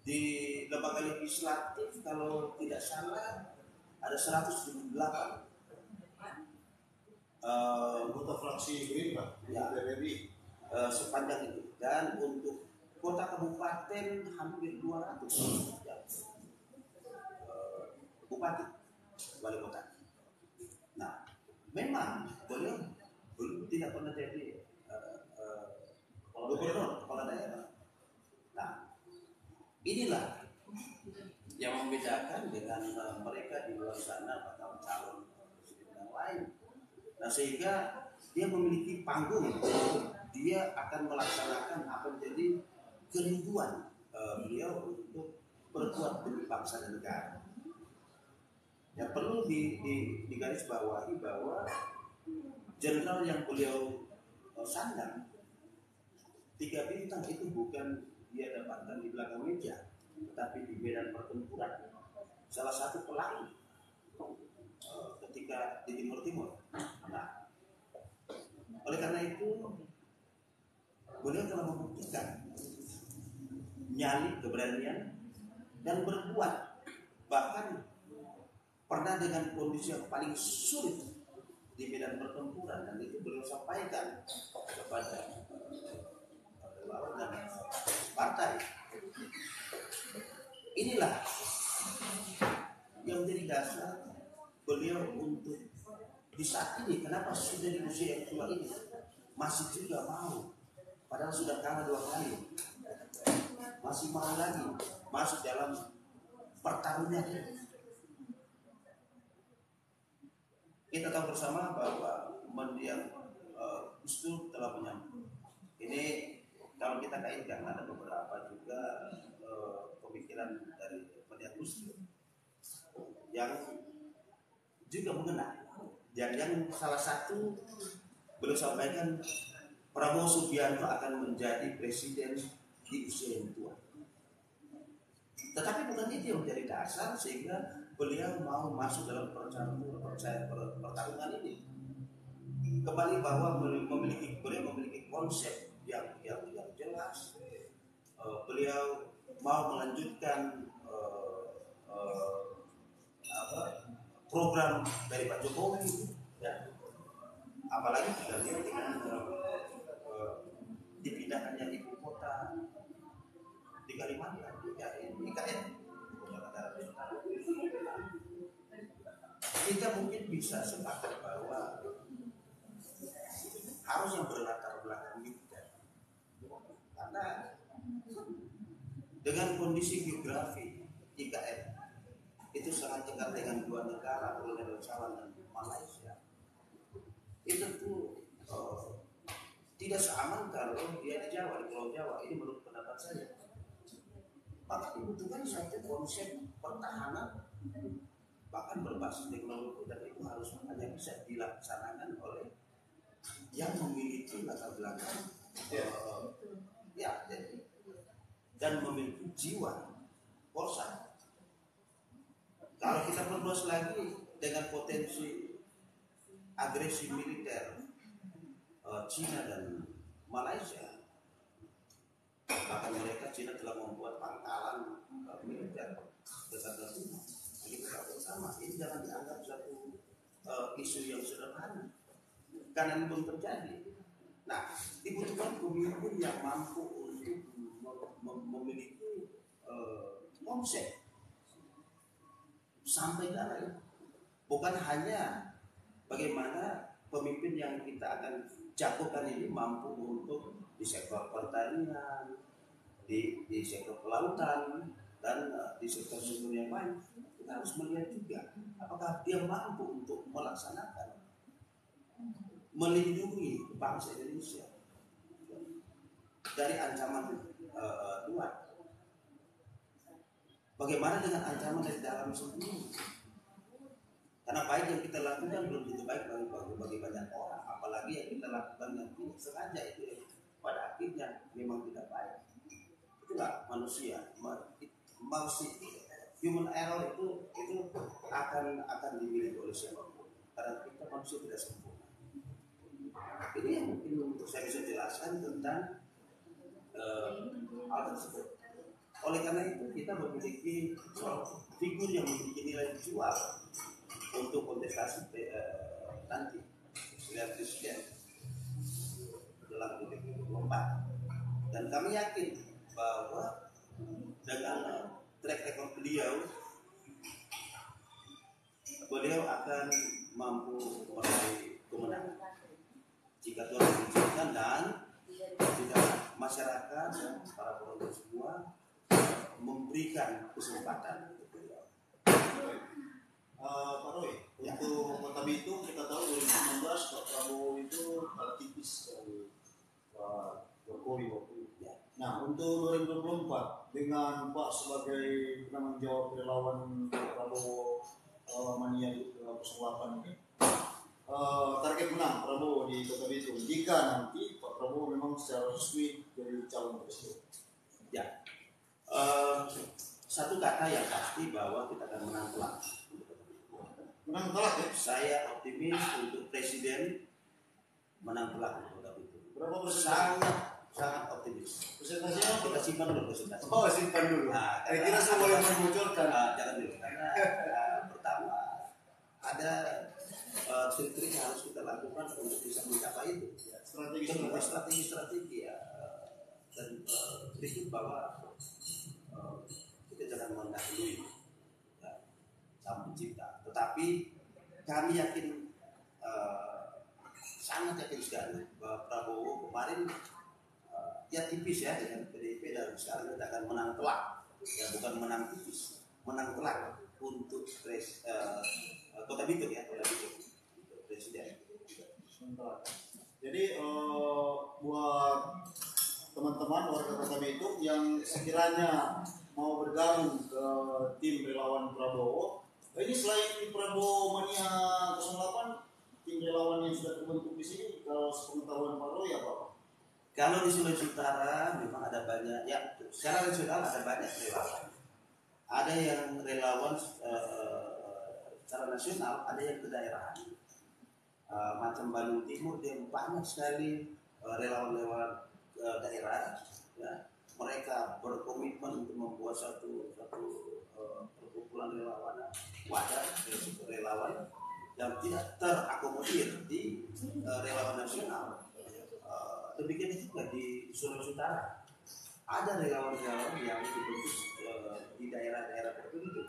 Di lembaga legislatif kalau tidak salah ada 178 anggota fraksi Gerindra ya, sepanjang itu, dan untuk kota kabupaten hampir 200 ya, bupati, wali kota. Nah, memang beliau tidak pernah jadi gubernur, kepala daerah. Nah, inilah yang membedakan dengan mereka di luar sana atau calon presiden yang lain. Nah, sehingga dia memiliki panggung, dia akan melaksanakan apa menjadi kerinduan beliau untuk berbuat demi bangsa dan negara. Ya, perlu digarisbawahi bahwa jenderal yang beliau sandang 3 bintang itu bukan dia dapatkan di belakang meja, tetapi di medan pertempuran. Salah satu pelangi ketika di Timur. Nah, oleh karena itu beliau telah membuktikan nyali, keberanian, dan berbuat. Bahkan pernah dengan kondisi yang paling sulit di medan pertempuran, dan itu beliau sampaikan kepada relawan dan partai. Inilah yang menjadi dasar beliau untuk di saat ini, kenapa sudah di usia yang tua ini masih juga mau, padahal sudah kalah 2 kali, masih mau lagi masuk dalam pertarungan. Kita tahu bersama bahwa mendiang Gus Dur telah menyampaikan. Ini kalau kita kaitkan ada beberapa juga pemikiran dari mendiang Gus Dur yang juga mengena. Yang salah satu beliau sampaikan Prabowo Subianto akan menjadi presiden di usia yang tua. Tetapi bukan itu yang menjadi dasar sehingga beliau mau masuk dalam pertarungan ini. Kembali bahwa beliau memiliki konsep yang jelas. Beliau mau melanjutkan program dari Pak Jokowi, ya. Apalagi kita lihat dengan dipindahkannya ibu kota di Kalimantan, ya, ini IKN. Kita mungkin bisa sepakat bahwa harus yang berlatar belakang militer, karena dengan kondisi geografi IKN itu sangat dekat dengan 2 negara, Brunei Darussalam dan Malaysia. Itu tuh tidak seaman kalau dia di Jawa, di Pulau Jawa. Ini menurut pendapat saya. Maka dibutuhkan suatu konsep pertahanan bahkan berbasis teknologi, dan itu harus hanya bisa dilaksanakan oleh yang memiliki latar belakang dan memiliki jiwa korsa. Kalau kita perluas lagi dengan potensi agresi militer Cina dan Malaysia, bahkan mereka Cina telah membuat pangkalan militer dekat Natuna. Kita tahu bersama, ini jangan dianggap satu isu yang sederhana, karena ini belum terjadi. Nah, dibutuhkan pemimpin yang mampu untuk memiliki konsep sampai dalam, bukan hanya bagaimana pemimpin yang kita akan jagokan ini mampu untuk di sektor pertanian, di sektor kelautan, dan di sektor-sektor yang lain. Kita harus melihat juga apakah dia mampu untuk melaksanakan, melindungi bangsa Indonesia dari ancaman luar. Bagaimana dengan ancaman dari dalam sendiri? Karena baik yang kita lakukan belum tentu baik bagi banyak orang, apalagi yang kita lakukan yang tidak sengaja itu pada akhirnya memang tidak baik. Itulah manusia. Human error itu akan dimiliki oleh siapapun, karena kita manusia tidak sempurna. Ini yang mungkin untuk saya bisa jelaskan tentang hal tersebut. Oleh karena itu kita memiliki figur yang memiliki nilai jual untuk kontestasi nanti pilihan presiden dalam 2024, dan kami yakin bahwa dengan track record beliau akan mampu meraih kemenangan jika Tuhan mengizinkan, dan jika masyarakat dan para penonton semua memberikan kesempatan untuk beliau. Pak Roy, untuk Kota Bitung kita tahu 2019 Pak Prabowo itu kalah tipis dari Pak Jokowi waktu itu. Nah, untuk 2024 dengan Pak sebagai penanggung jawab relawan Prabowo Mania 08 ini, target menang Prabowo di Kota Bitung jika nanti Pak Prabowo memang secara resmi jadi calon presiden. Ya, satu kata yang pasti bahwa kita akan menang telak. Menang telak ya? Saya optimis untuk presiden menang telak di Kota Bitung. Berapa persen? Sangat optimis. Presentasinya Kita simpan dulu presentasi. Oh, simpan dulu. Nah, saya kira semua boleh memunculkan. Jangan dulu, karena pertama ada trik-trik yang harus kita lakukan untuk bisa mencapai itu. Strategi ya. Dan berikut bahwa kita jangan mendahului Sang Pencipta. Tetapi kami yakin, sangat yakin sekali bahwa Prabowo kemarin ya tipis ya dengan PDIP, dan sekarang kita akan menang telak, ya bukan menang tipis, menang telak untuk Kota Bitung ya, Kota Bitung untuk presiden. Jadi buat teman-teman warga Kota Bitung yang sekiranya mau bergabung ke tim relawan Prabowo, ini selain Prabowo Mania 08, tim relawan yang sudah terbentuk di sini, kalau sepengetahuan Pak Roy apa Pak? Kalau di Sulawesi Utara memang ada banyak, ya secara nasional ada banyak relawan. Ada yang relawan secara nasional, ada yang ke daerah. Macam Bandung Timur dia banyak sekali relawan-relawan daerah. Ya. Mereka berkomitmen untuk membuat satu perkumpulan relawan, wadah relawan yang tidak terakomodir di relawan nasional. Demikian juga di Sulawesi Utara ada relawan-relawan yang dibentuk di daerah-daerah tertentu.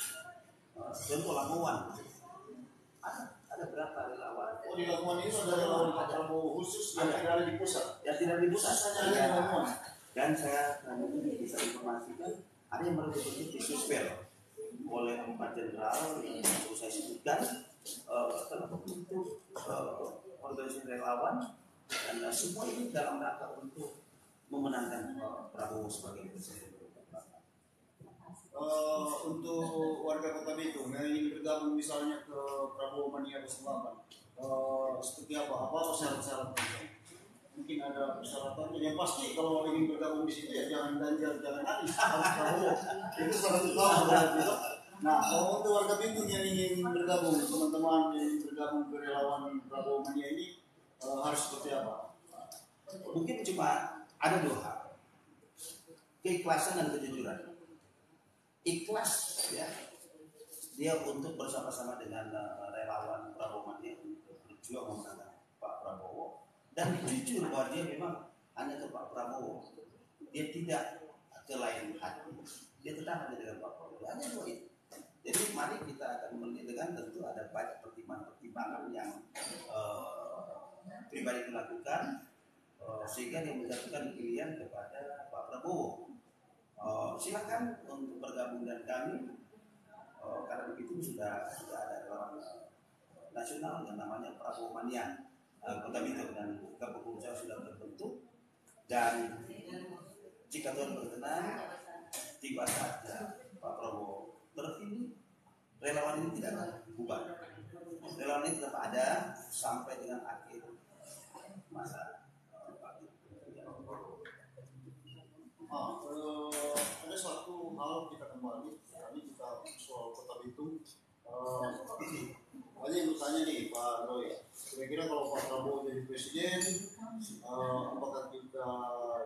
Contoh Lamongan, ada berapa relawan? Oh, di Lamongan itu ada relawan Pak Prabowo khusus yang tidak ada di pusat. Ya tidak di pusat saja Ada di Lamongan. Dan saya bisa informasikan ada yang baru dibentuk di Suspel oleh 4 jenderal yang perlu saya sebutkan, telah membentuk organisasi relawan. Dan semua ini dalam rangka untuk memenangkan Prabowo sebagai presiden. Untuk warga Kota Bitung yang ingin bergabung misalnya ke Prabowo Mania 08, seperti apa? Apa syarat-syaratnya? Mungkin ada persyaratannya. Yang pasti kalau ingin bergabung di situ ya jangan Ganjar, jangan Anies, harus Prabowo. Itu syarat utama. Nah, kalau untuk warga Bitung yang ingin bergabung, teman-teman yang ingin bergabung ke relawan Prabowo Mania ini, harus seperti apa? Mungkin cuma ada 2 hal, keikhlasan dan kejujuran. Ikhlas ya, dia untuk bersama-sama dengan relawan Prabowo Mania untuk berjuang memenangkan Pak Prabowo, dan jujur bahwa dia memang hanya ke Pak Prabowo, dia tidak ke lain hati, dia tetap hanya dengan Pak Prabowo. Hanya 2 itu. Jadi mari kita akan melihat, tentu ada banyak pertimbangan yang pribadi dilakukan, sehingga dia menjatuhkan pilihan kepada Pak Prabowo. Silakan untuk bergabung dengan kami, karena begitu sudah ada relawan nasional yang namanya Prabowo Mania Kota Bitung, dan kepengurusan sudah terbentuk, dan jika Tuhan berkenan tiba saatnya Pak Prabowo terpilih, relawan ini tidak akan bubar. Relawan ini tetap ada sampai dengan akhir masa. Ada satu hal kita kembali, kita soal Kota Bitung. Ada yang bertanya nih Pak Roy, kira-kira kalau Pak Prabowo jadi presiden, apakah kita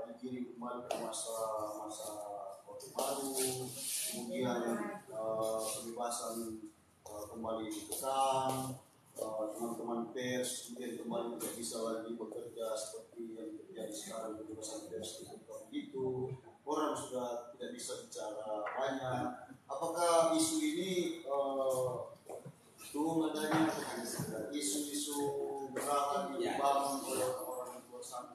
digiring kembali ke masa Orde Baru, kemudian kebebasan kembali ditekan, teman-teman pers kemudian kembali tidak bisa lagi bekerja seperti yang terjadi sekarang, kebebasan pers itu, orang sudah tidak bisa bicara banyak. Apakah isu ini turun adanya isu-isu gerakan yang dibangun oleh orang luar sana?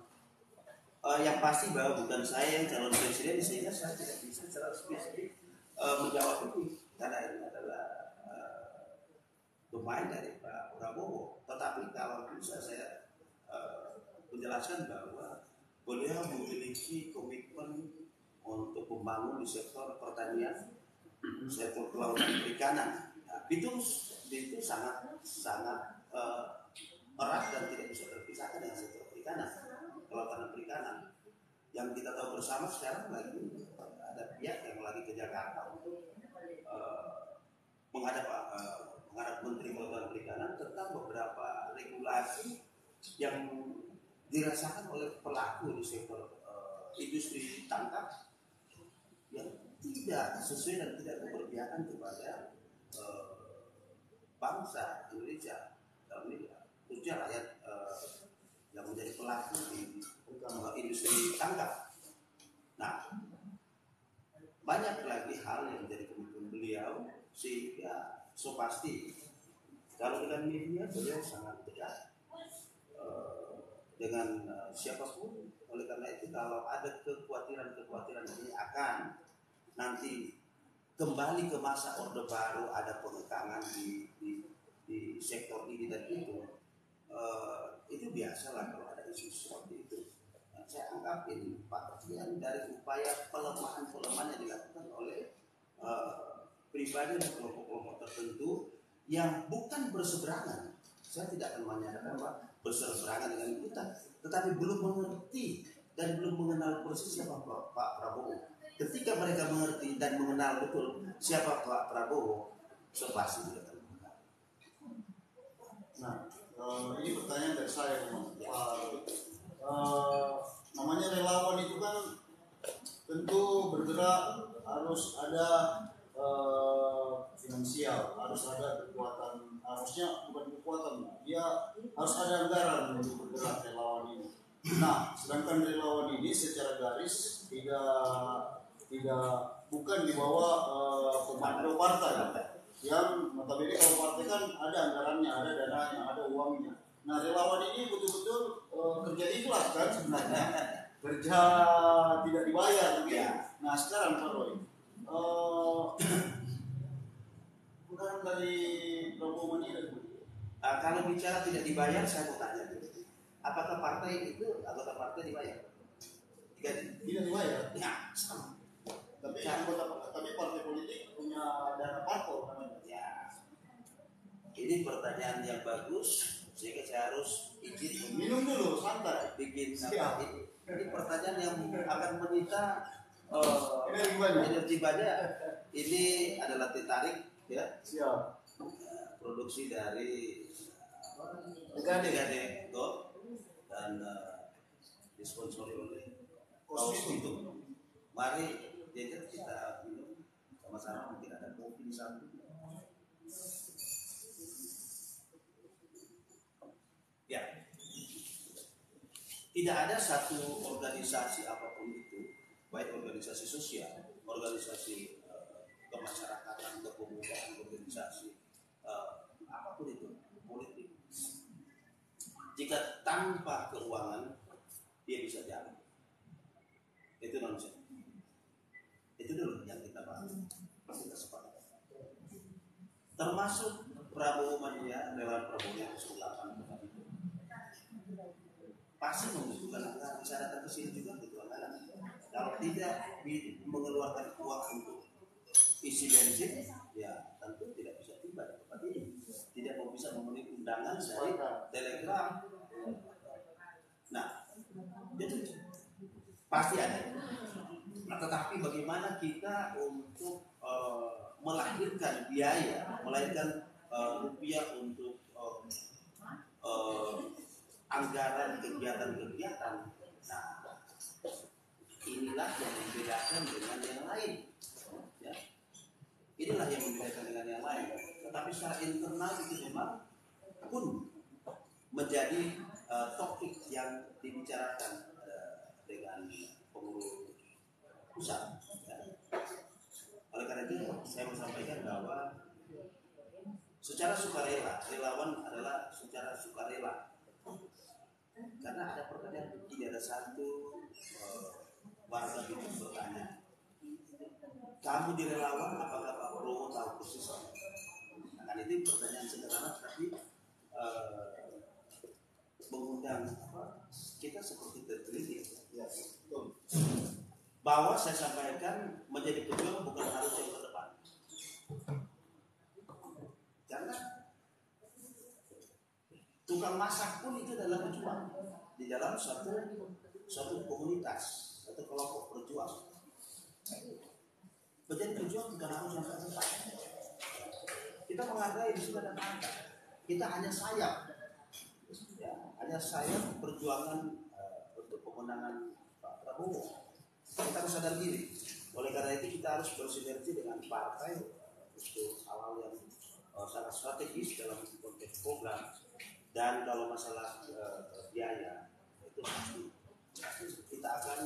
Yang pasti bahwa bukan saya yang calon presiden, sehingga saya tidak bisa secara spesifik menjawab itu, karena ini adalah domain dari Pak Prabowo. Tetapi kalau bisa saya menjelaskan bahwa beliau memiliki komitmen untuk membangun di sektor pertanian, sektor kelautan perikanan. Nah, itu sangat erat dan tidak bisa terpisahkan dengan sektor perikanan, kelautan dan perikanan. Yang kita tahu bersama sekarang lagi ada pihak yang lagi ke Jakarta untuk menghadap Menteri Kelautan dan Perikanan tentang beberapa regulasi yang dirasakan oleh pelaku di sektor industri tangkap yang tidak sesuai dan tidak berpihakan kepada bangsa Indonesia, dalam ini khususnya rakyat yang menjadi pelaku di industri tangkap. Nah, banyak lagi hal yang menjadi komitmen beliau, sehingga so pasti kalau dengan media beliau sangat dekat dengan siapapun. Oleh karena itu kalau ada kekhawatiran ini akan nanti kembali ke masa orde baru, ada pengekangan di sektor ini dan itu biasalah kalau ada isu seperti itu. Nah, saya anggap ini bagian dari upaya pelemahan yang dilakukan oleh pribadi dan kelompok-kelompok tertentu yang bukan berseberangan. Saya tidak akan menyatakan bahwa berseberangan dengan kita, tetapi belum mengerti dan belum mengenal persis siapa Pak Prabowo. Ketika mereka mengerti dan mengenal betul siapa Pak Prabowo, pasti tidak terbuka. Nah, ini pertanyaan dari saya, namanya relawan itu kan tentu bergerak harus ada finansial, harus ada kekuatan, harusnya bukan kekuatan, dia harus ada anggaran untuk bergerak relawan ini. Nah, sedangkan relawan ini secara garis bukan di bawah komando partai, yang notabene kalau partai kan ada anggarannya, ada dananya, ada uangnya. Nah, relawan ini betul-betul kerja ikhlas kan sebenarnya, kerja tidak dibayar gitu. Nah, sekarang Pak Roy, bukan dari Prabowo Mania. Kalau bicara tidak dibayar, saya mau tanya dulu. Apakah partai itu anggota partai dibayar? Tidak dibayar. Ya, sama. Tapi partai politik punya dana parpol namanya. Ya. Ini pertanyaan yang bagus, sehingga saya harus izin Minum dulu, santai. bikin ini pertanyaan yang akan menyita energi banyak. Ini adalah tertarik ya. Siap. Produksi dari Negade Go dan disponsori oleh Paus itu. Mari jadi kita minum sama-sama, mungkin ada kopi di samping. Ya, tidak ada satu organisasi apapun itu, baik organisasi sosial, organisasi kemasyarakatan, kepemudaan, organisasi apapun itu, politik, jika tanpa keuangan dia bisa jalan. Itu nonsens. Itu dulu yang kita bahas, kita sepakat. Termasuk Prabowo Mania, relawan Prabowo yang 08 itu pasti membutuhkan anggaran. Bisa datang ke sini juga butuh anggaran. Kalau tidak mengeluarkan uang untuk isi bensin, ya tentu tidak bisa tiba di tempat ini. Tidak bisa memenuhi undangan dari Telegram. Nah, jadi pasti ada. Nah, tetapi bagaimana kita untuk melahirkan biaya, melahirkan rupiah untuk anggaran kegiatan-kegiatan. Nah, inilah yang membedakan dengan yang lain. Ya. Inilah yang membedakan dengan yang lain. Tetapi secara internal itu memang pun menjadi topik yang dibicarakan dengan pengurus pusat. Ya. Oleh karena itu saya mau sampaikan bahwa secara sukarela, relawan adalah secara sukarela. Karena ada pertanyaan, tidak ada satu warga itu bertanya, kamu di relawan apakah Pak Prabowo tahu persis? Nah, kan itu pertanyaan sederhana, tapi mengundang kita seperti tergelitik. Ya, betul. Bahwa saya sampaikan menjadi pejuang bukan harus yang terdepan. Karena tukang masak pun itu adalah pejuang di dalam suatu komunitas, satu kelompok berjuang. Menjadi pejuang bukan harus yang terdepan. Kita menghargai di sini ada angka. Kita hanya sayap, ya, hanya sayap perjuangan untuk pemenangan Pak Prabowo. Kita harus sadar diri. Oleh karena itu kita harus bersinergi dengan partai untuk hal-hal yang sangat strategis dalam konteks program. Dan kalau masalah biaya itu pasti kita akan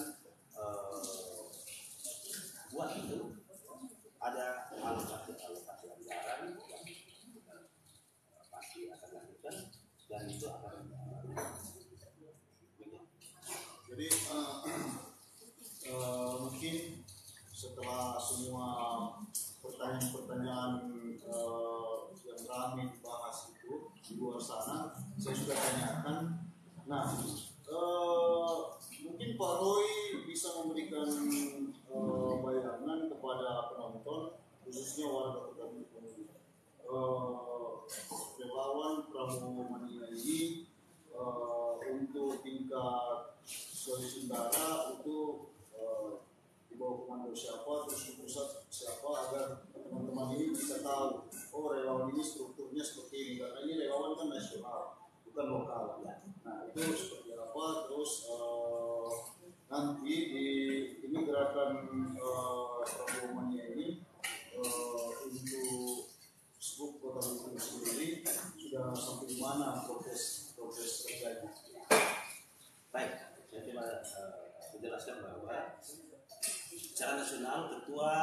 buat itu ada alokasi anggaran yang pasti akan lakukan dan itu akan Jadi mungkin setelah semua pertanyaan-pertanyaan yang ramai dibahas itu di luar sana, saya sudah tanyakan. Nah, mungkin Pak Roy bisa memberikan bayangan kepada penonton, khususnya warga Kota Bintang. Relawan Prabowo Mania ini untuk tingkat Sulawesi Utara itu di bawah komando siapa, terus di pusat siapa, agar teman-teman ini bisa tahu, oh relawan ini strukturnya seperti ini, karena ini relawan kan nasional, bukan lokal. Nah itu seperti apa, terus nanti di ini gerakan Prabowo Mania ini untuk Facebook Kota Bintang sendiri sudah sampai di mana proses terjadi? baik. Saya coba menjelaskan bahwa secara nasional ketua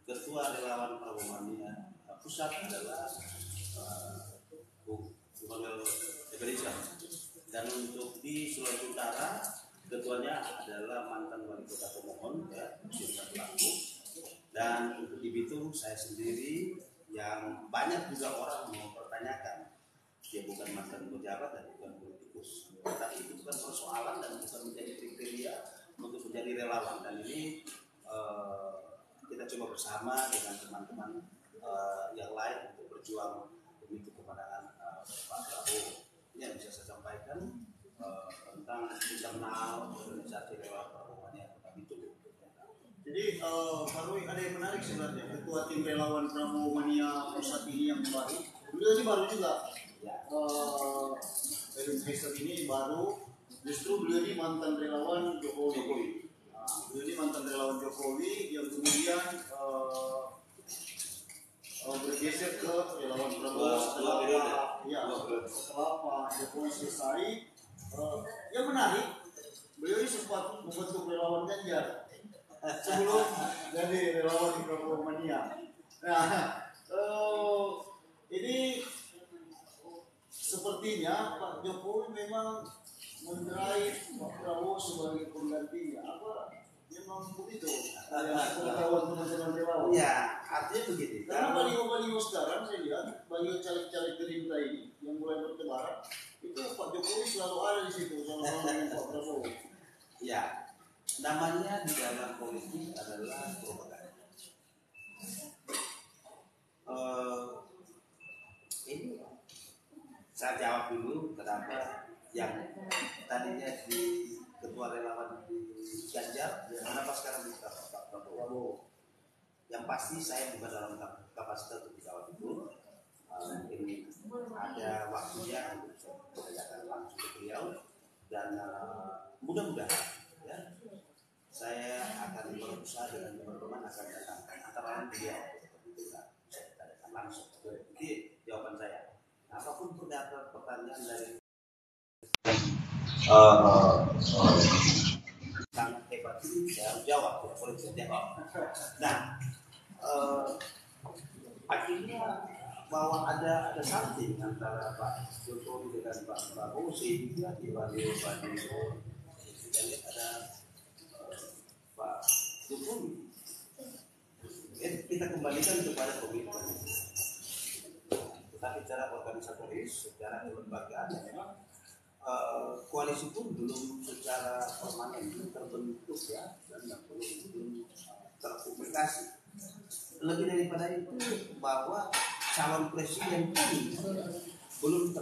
relawan Prabowo Mania pusat adalah Gubernur Indonesia, dan untuk di Sulawesi Utara ketuanya adalah mantan wali kota Tomohon ya, Sirna Pelaku, dan untuk di Bitung saya sendiri yang banyak juga orang mempertanyakan dia bukan mantan pejabat dan bukan politikus, tapi itu bukan persoalan dan bukan menjadi kriteria untuk menjadi relawan. Dan ini kita coba bersama dengan teman-teman yang lain untuk berjuang demi kemenangan Pak Prabowo. Ini yang bisa saya sampaikan tentang internal organisasi relawan Prabowo Mania Kota Bitung. Jadi Pak Roy, ada yang menarik sebenarnya, ketua tim relawan Prabowo Mania Pusat ini yang baru, beliau ini baru juga. Investor ini baru, justru beliau ini mantan relawan Jokowi. Beliau ini mantan relawan Jokowi yang kemudian bergeser ke relawan Prabowo setelah Pak Jokowi selesai. Yang menarik, beliau ini sempat membentuk relawan Ganjar sebelum jadi relawan di Prabowo Mania. Nah, ini sepertinya Pak Jokowi memang mendrive Pak Prabowo sebagai penggantinya. Apa memang begitu? Pengetahuan teman-teman relawan. Ya, artinya begini. Karena baliho-baliho sekarang saya lihat, baliho caleg-caleg Gerindra ini yang mulai bertebaran, itu Pak Jokowi selalu ada di situ sama-sama dengan Pak Prabowo. Ya, namanya di dalam politik adalah propaganda. Ini saya jawab dulu kenapa yang tadinya di ketua relawan di Ganjar, kenapa sekarang di Pak Prabowo. Yang pasti saya bukan dalam kapasitas untuk dijawab itu. Ini ada waktunya untuk saya langsung ke beliau, dan mudah-mudahan ya, saya akan berusaha dengan teman-teman akan datangkan antara lain beliau langsung. Jadi jawaban saya, apapun pertanyaan dari sangat hebat ini saya harus jawab, tidak boleh tidak jawab. Nah, akhirnya bahwa ada something antara Pak Jokowi dengan Pak Prabowo, sehingga di baliho kita lihat ada Pak Jokowi. Kita kembalikan kepada komitmen. Tetapi secara organisatoris, secara kelembagaan, memang koalisi pun belum secara permanen terbentuk ya, dan belum terpublikasi. Lebih daripada itu, bahwa calon presiden ini belum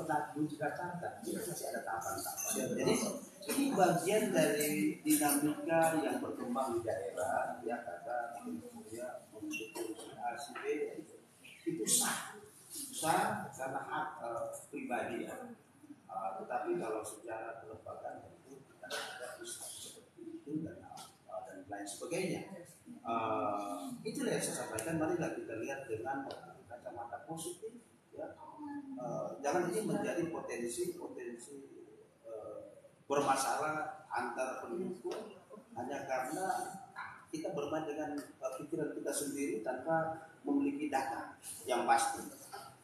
dikatakan, masih ada tahapan-tahapan. Jadi ini bagian dari dinamika yang berkembang di daerah, ya kata ya mendukung si B itu sah karena hak pribadi ya. Tetapi kalau secara kelembagaan tentu tidak ada seperti itu dan lain sebagainya. Itulah yang saya sampaikan. Marilah kita lihat dengan kacamata positif, ya, jangan ini menjadi potensi bermasalah antar pendukung hanya karena kita bermain dengan pikiran kita sendiri tanpa memiliki data yang pasti.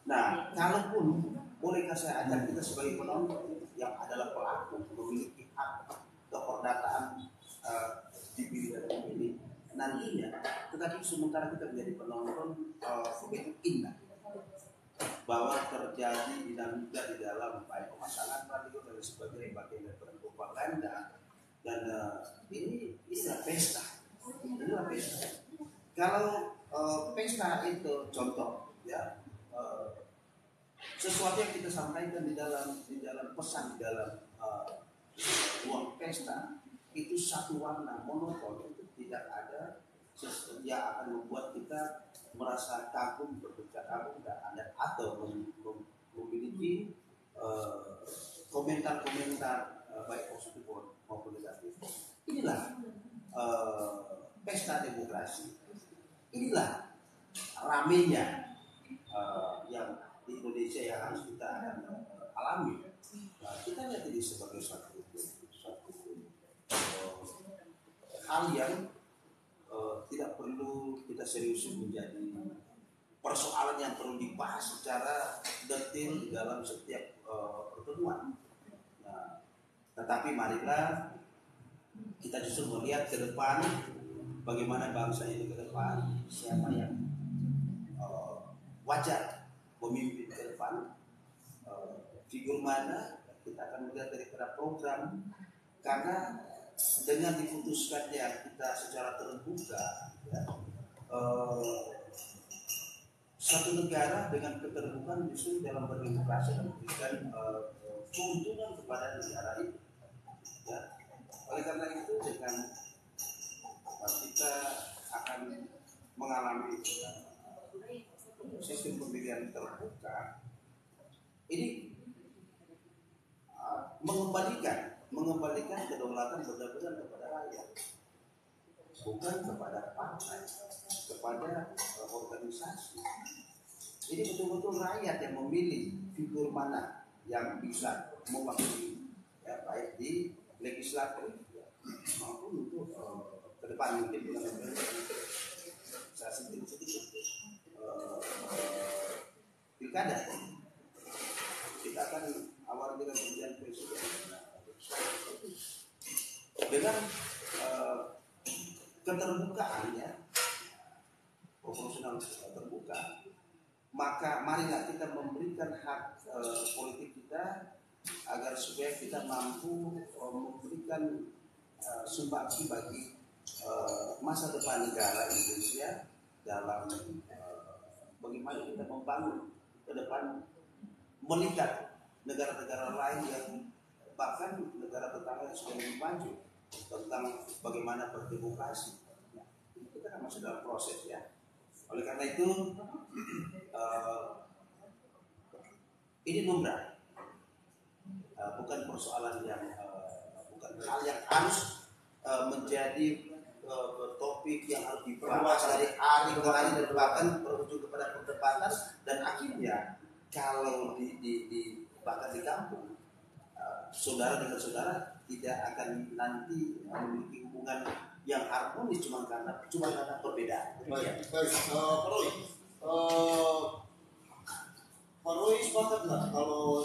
Nah, kalaupun bolehkah saya ajak kita sebagai penonton yang adalah pelaku memiliki hak keperdataan di bidang ini nantinya, tetapi sementara kita menjadi penonton begitu indah bahwa terjadi dinamika di dalam baik pemasangan radio dan sebagainya bagian dari propaganda dan ini adalah pesta. Inilah pesta. Kalau pesta itu contoh ya sesuatu yang kita sampaikan di dalam pesan di dalam ruang pesta itu satu warna monoton, itu tidak ada sesuatu yang akan membuat kita merasa kagum, berdecak kagum atau memiliki komentar-komentar baik positif maupun negatif. Inilah pesta demokrasi. Inilah ramenya yang di Indonesia yang harus kita akan alami. Nah, kita lihat ini sebagai suatu hal yang tidak perlu kita serius menjadi persoalan yang perlu dibahas secara detail di dalam setiap pertemuan. Nah, tetapi marilah kita justru melihat ke depan bagaimana bangsa ini ke depan, siapa yang wajar memimpin ke depan, figur mana kita akan melihat daripada program, karena dengan diputuskannya kita secara terbuka ya, satu negara dengan keterbukaan justru dalam berdemokrasi memberikan keuntungan kepada negara itu ya. Oleh karena itu dengan kita akan mengalami sistem pemilihan terbuka ini mengembalikan kedaulatan benar-benar kepada rakyat, bukan kepada partai, kepada organisasi. Ini betul-betul rakyat yang memilih figur mana yang bisa mewakili ya, baik di legislatif ya, maupun untuk ke depan mungkin saya sedikit pilkada. Kita akan awal dengan pemilihan presiden dengan keterbukaannya proporsional terbuka, maka marilah kita memberikan hak politik kita agar supaya kita mampu memberikan sumbangsi bagi masa depan negara Indonesia dalam bagaimana kita membangun ke depan, melihat negara-negara lain yang bahkan negara tetangga yang sudah lebih maju tentang bagaimana berdemokrasi. Nah, kita kan masih dalam proses ya. Oleh karena itu ini lumrah, bukan persoalan yang bukan hal yang harus menjadi topik yang harus dibahas dari hari ke hari dan bahkan berujung kepada perdebatan dan akhirnya kalau bahkan di kampung saudara dengan saudara tidak akan nanti memiliki hubungan yang harmonis cuma karena perbedaan. Baik, Pak Roy sepakat nggak kalau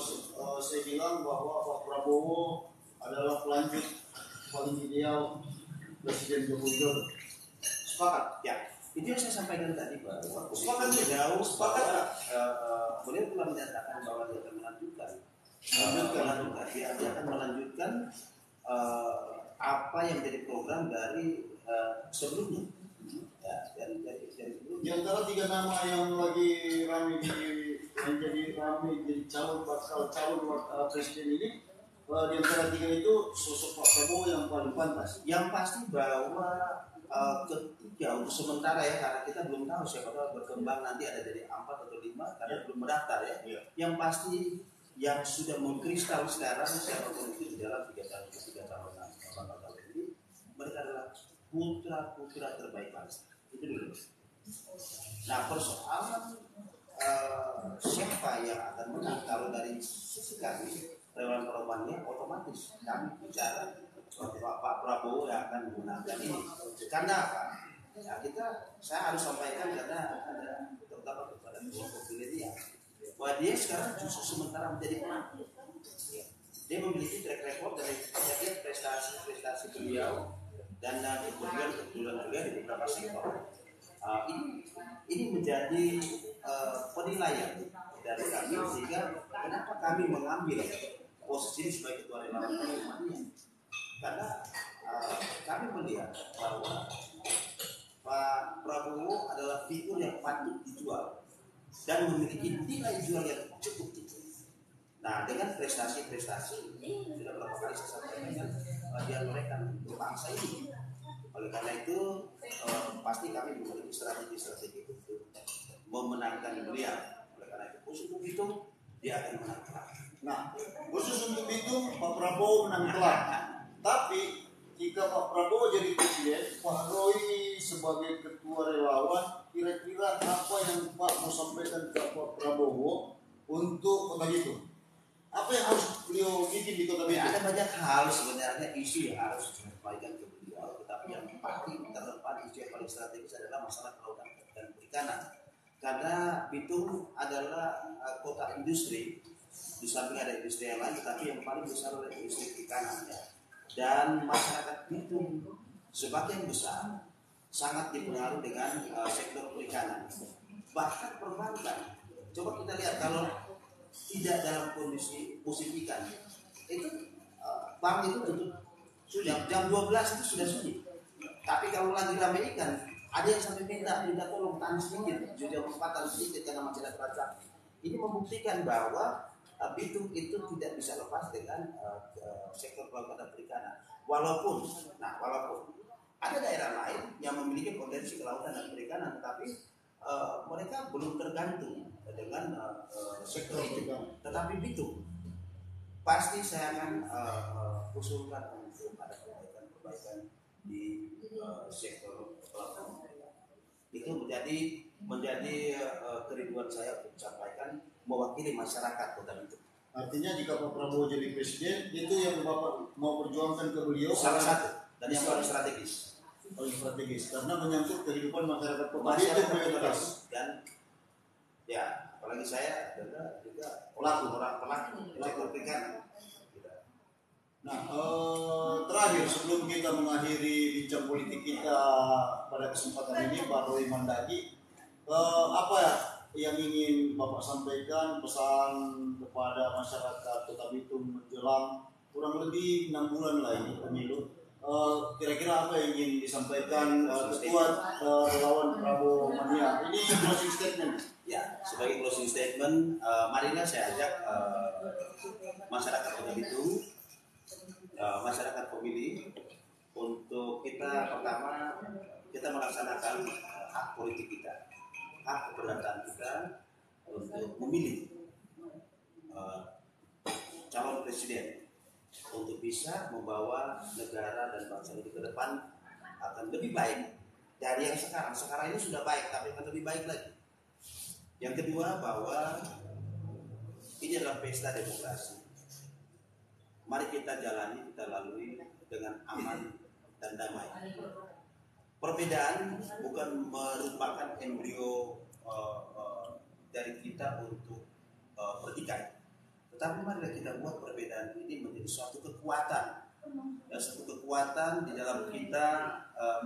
saya bilang bahwa Pak Prabowo adalah pelanjut paling ideal Presiden Joko Widodo? Sepakat ya. Itu yang saya sampaikan tadi Pak. Sepakat jauh. Sepakat. Beliau telah menyatakan bahwa dia akan melanjutkan. Dia akan melanjutkan apa yang jadi program dari sebelumnya. Ya, dari sebelumnya. Di antara 3 nama yang lagi ramai jadi calon presiden ini, di antara 3 itu sosok Pak Prabowo yang paling pantas. Yang pasti bahwa ketiga untuk sementara ya, karena kita belum tahu siapa tahu berkembang nanti ada dari 4 atau 5 karena belum mendaftar ya. Yang pasti yang sudah mengkristal sekarang siapapun itu di dalam 3 tahun ini, mereka adalah putra-putra terbaik bangsa. Itu dulu. Nah persoalan siapa yang akan menang sisi kami relawan perubahannya otomatis kami bicara Pak Prabowo yang akan menggunakan ini. Karena apa? Ya, saya harus sampaikan karena ada terutama kepada kelompok milenial bahwa dia sekarang justru sementara menjadi pelaku. Dia memiliki track record dari prestasi beliau dan kebetulan juga di beberapa sektor. Ini menjadi penilaian dari kami sehingga kenapa kami mengambil posisi sebagai ketua relawan Muhammadiyah, karena kami melihat bahwa Pak Prabowo adalah figur yang patut dijual dan memiliki nilai jual yang cukup tinggi. Nah, dengan prestasi-prestasi sudah berapa kali saya sampaikan dia menorehkan untuk bangsa ini. Oleh karena itu pasti kami memiliki strategi untuk memenangkan beliau. Oleh karena itu khusus untuk itu dia akan menang telak. Nah, khusus untuk itu Pak Prabowo menang telak. Tapi jika Pak Prabowo jadi presiden, Pak Roy sebagai ketua relawan, kira-kira apa yang Pak mau sampaikan ke Pak Prabowo untuk Kota Bitung? Apa yang harus beliau bikin di Kota Bitung? Ada banyak hal sebenarnya isu yang harus disampaikan ke beliau, tetapi yang paling terdepan isu yang paling strategis adalah masalah kelautan dan perikanan. Karena Bitung adalah kota industri, di samping ada industri yang lain, tapi yang paling besar adalah industri perikanan. Dan masyarakat Bitung sebagian besar sangat dipengaruhi dengan sektor perikanan, bahkan perbankan. Coba kita lihat kalau tidak dalam kondisi musim ikan, itu bank itu tutup sudah jam 12 itu sudah sunyi. Tapi kalau lagi ramai ikan, ada yang sampai minta tolong tahan sedikit, jam 4 tahan sedikit karena masih ada transaksi. Ini membuktikan bahwa Bitung itu tidak bisa lepas dengan sektor kelautan dan perikanan. Walaupun ada daerah lain yang memiliki potensi kelautan dan perikanan, tetapi mereka belum tergantung dengan sektor itu. Tetapi Bitung pasti saya akan usulkan untuk ada perbaikan di sektor kelautan dan perikanan. Itu menjadi kerinduan saya untuk sampaikan mewakili masyarakat Kota Bitung. Artinya jika Pak Prabowo jadi presiden, itu yang Bapak mau perjuangkan ke beliau salah satu dan yang paling strategis. Paling strategis karena menyangkut kehidupan masyarakat Kota Bitung prioritas. Dan ya, apalagi saya adalah juga orang pelaku sektor perikanan. Nah, terakhir sebelum kita mengakhiri bincang politik kita pada kesempatan ini, Pak Roy Mandagi, apa yang ingin Bapak sampaikan pesan kepada masyarakat Kota Bitung menjelang kurang lebih 6 bulan lah ini pemilu? Kira-kira apa yang ingin disampaikan ketua relawan Prabowo Mania? Ini closing statement. Ya, sebagai closing statement, marilah saya ajak masyarakat Kota Bitung, masyarakat pemilih untuk kita pertama kita melaksanakan hak politik kita, hak keberatan kita untuk memilih calon presiden untuk bisa membawa negara dan bangsa ini ke depan akan lebih baik dari yang sekarang. Sekarang ini sudah baik, tapi akan lebih baik lagi. Yang kedua, bahwa ini adalah pesta demokrasi. Mari kita jalani, kita lalui dengan aman dan damai. Perbedaan bukan merupakan embrio dari kita untuk bertikai, tetapi marilah kita buat perbedaan ini menjadi suatu kekuatan, dan suatu kekuatan di dalam kita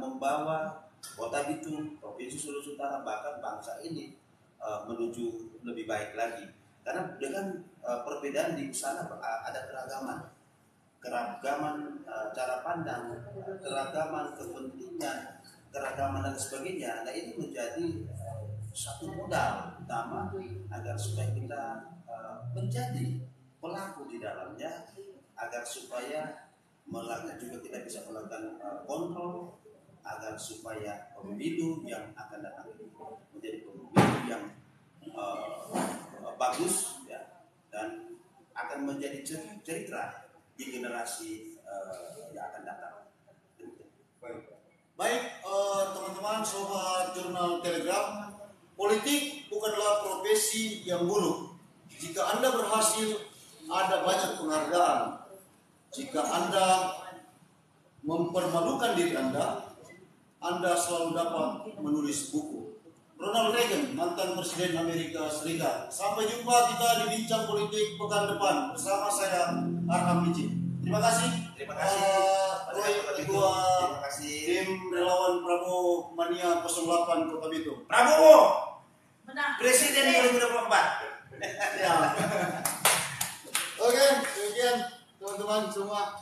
membawa Kota Bitung, Provinsi Sulawesi Utara, bahkan bangsa ini menuju lebih baik lagi. Karena dengan perbedaan di sana ada keragaman cara pandang, keragaman kepentingan, keragaman dan sebagainya. Nah, ini menjadi satu modal utama agar supaya kita menjadi pelaku di dalamnya, agar supaya juga kita bisa melakukan kontrol, agar supaya pemilu yang akan datang ini menjadi pemilu yang bagus ya, dan akan menjadi cerita di generasi yang akan datang. Baik, teman-teman sobat jurnal Telegram, politik bukanlah profesi yang buruk. Jika Anda berhasil ada banyak penghargaan. Jika Anda mempermalukan diri Anda selalu dapat menulis buku. Ronald Reagan, mantan Presiden Amerika Serikat. Sampai jumpa kita di Bincang Politik pekan depan bersama saya Arham Licin. Terima kasih. Terima kasih. Ketua Terima kasih. tim relawan Prabowo Mania 08 Kota Bitung. Prabowo Menang. Presiden 2024. Ya. Oke, demikian teman-teman semua.